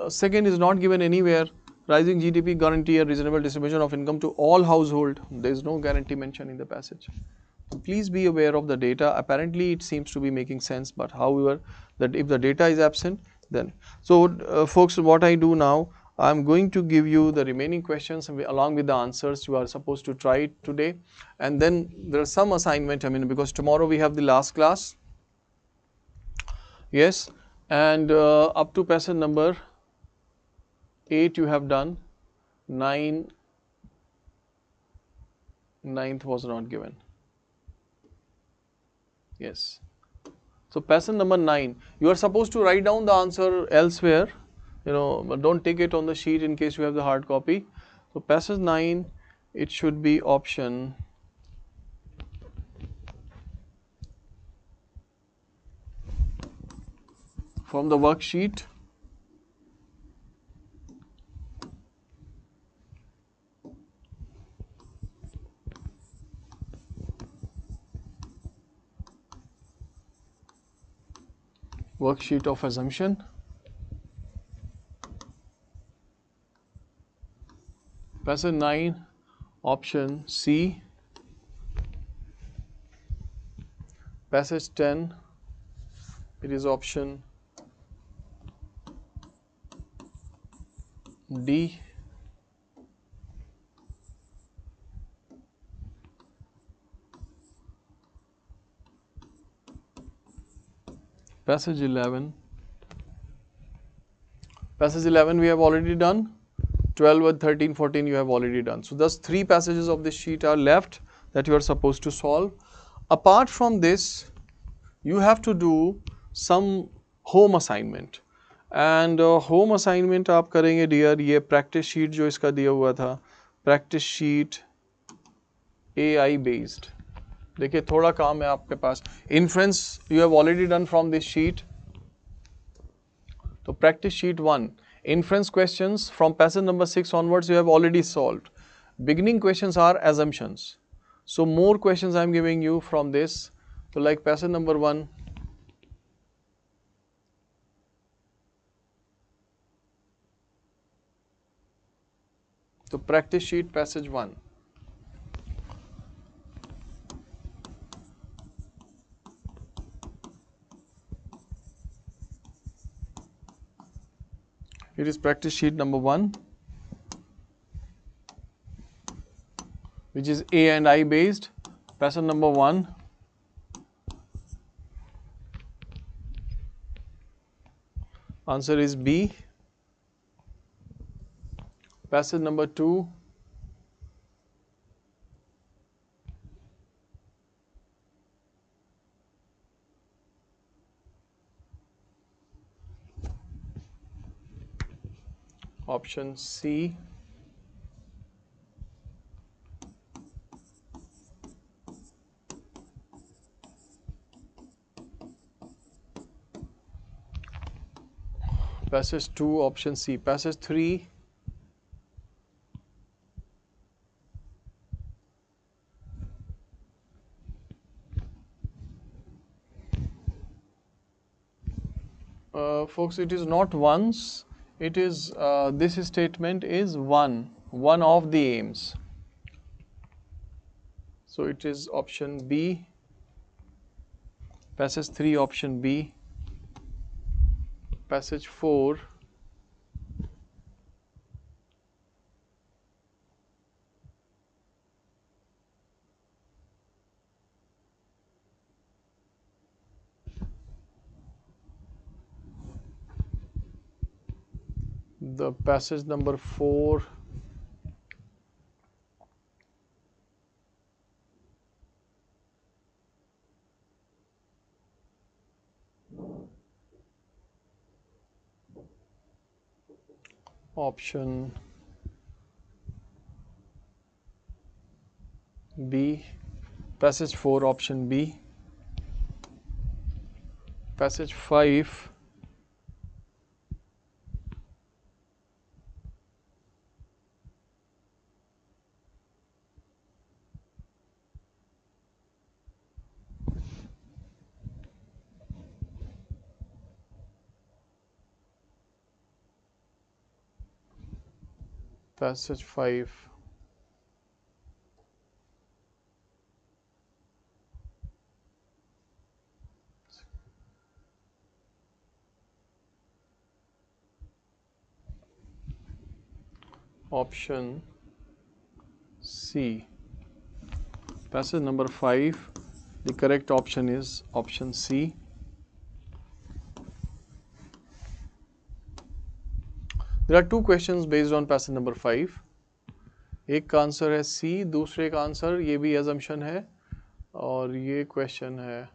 Speaker 1: Second is not given anywhere. Rising GDP guarantee a reasonable distribution of income to all household. There is no guarantee mentioned in the passage. Please be aware of the data. Apparently it seems to be making sense, but however that if the data is absent, then so folks, what I do now, I'm going to give you the remaining questions along with the answers. You are supposed to try it today, and then there's some assignment, because tomorrow we have the last class. Yes, and up to passage number 8 you have done. 9th was not given. Yes. So passage number 9, you are supposed to write down the answer elsewhere, but don't take it on the sheet in case you have the hard copy. So passage 9, it should be option from the worksheet. Worksheet of assumption. Passage 9, option C. Passage 10, it is option D. Passage 11. Passage 11 we have already done. 12 and 13, 14 you have already done. So thus 3 passages of this sheet are left that you are supposed to solve. Apart from this, you have to do some home assignment. And home assignment आप करेंगे dear, ये practice sheet जो इसका दिया हुआ था, practice sheet AI based. देखिए थोड़ा काम है आपके पास. Inference you have already done from this sheet. So practice sheet 1. Inference questions from passage number 6 onwards you have already solved. Beginning questions are assumptions. So more questions I am giving you from this. So like passage number 1. So practice sheet passage 1. It is practice sheet number 1, which is A and I based. Passage number 1. Answer is B. Passage number 2. Option C. Passage 2, option C. Passage 3. Folks, it is not once. It is this statement is one of the aims. So it is option B. Passage 3, option B. Passage 4. The passage number 4. Option B. Passage 4, option B. Passage 5. Passage 5. Option C. Passage number 5. The correct option is option C. There are two questions based on passage number 5. एक का answer है C, दूसरे का answer ये भी assumption है और ये क्वेश्चन है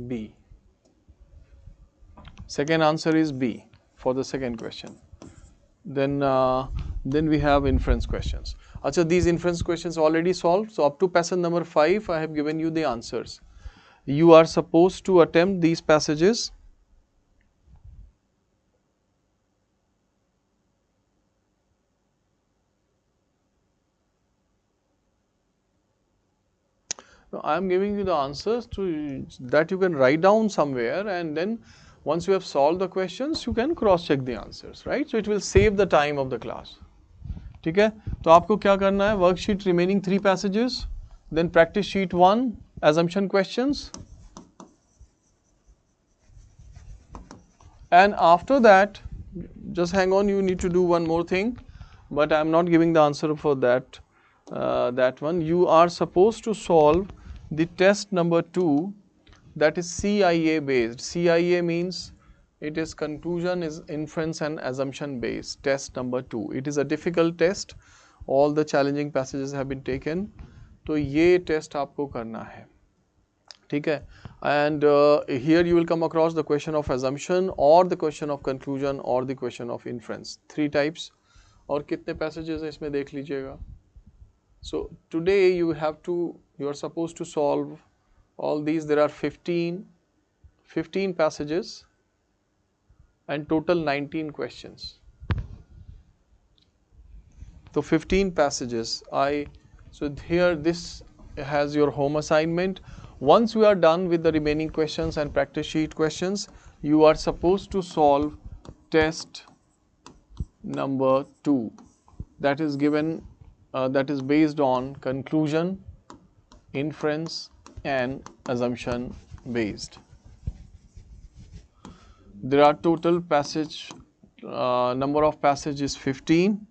Speaker 1: B. Second answer is B for the second question. Then we have inference questions. Achha, these inference questions already solved. So up to passage number 5, I have given you the answers. You are supposed to attempt these passages. Now, I am giving you the answers to that you can write down somewhere, and then once you have solved the questions, you can cross check the answers, right? So it will save the time of the class. ठीक है, तो आपको क्या करना है? Worksheet remaining 3 passages, then practice sheet 1 assumption questions, and after that, just hang on, you need to do one more thing, but I am not giving the answer for that one. You are supposed to solve the test number 2, that is CIA based. CIA means it is conclusion, is inference and assumption based. Test number 2. It is a difficult test. All the challenging passages have been taken. तो ये test आपको करना है, ठीक है? And here you will come across the question of assumption or the question of conclusion or the question of inference. 3 types. और कितने passages हैं इसमें देख लीजिएगा. So today you are supposed to solve all these. There are 15 passages and total 19 questions. So 15 passages. So here this has your home assignment. Once we are done with the remaining questions and practice sheet questions, you are supposed to solve test number 2. That is given. That is based on conclusion, inference and assumption based. There are total passage, number of passages 15.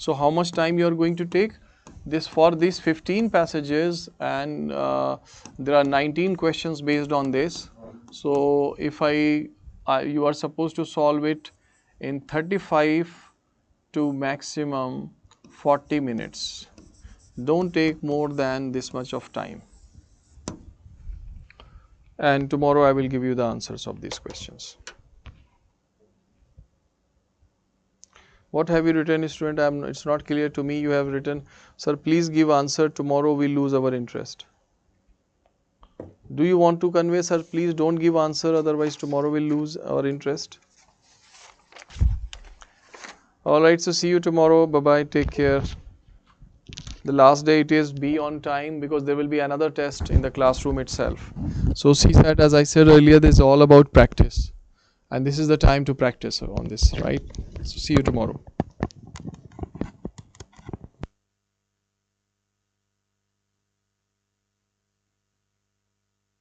Speaker 1: So how much time you are going to take? This for these 15 passages, and there are 19 questions based on this. So if you are supposed to solve it in 35 to maximum 40 minutes. Don't take more than this much of time. And tomorrow I will give you the answers of these questions. What have you written, student? It's not clear to me. You have written, sir, please give answer. Tomorrow we lose our interest. Do you want to convey, sir, please don't give answer, otherwise tomorrow we'll lose our interest? Alright, so see you tomorrow. Bye-bye. Take care. The last day it is, be on time, because there will be another test in the classroom itself. So CSAT, as I said earlier, this is all about practice. And this is the time to practice on this, right? So see you tomorrow.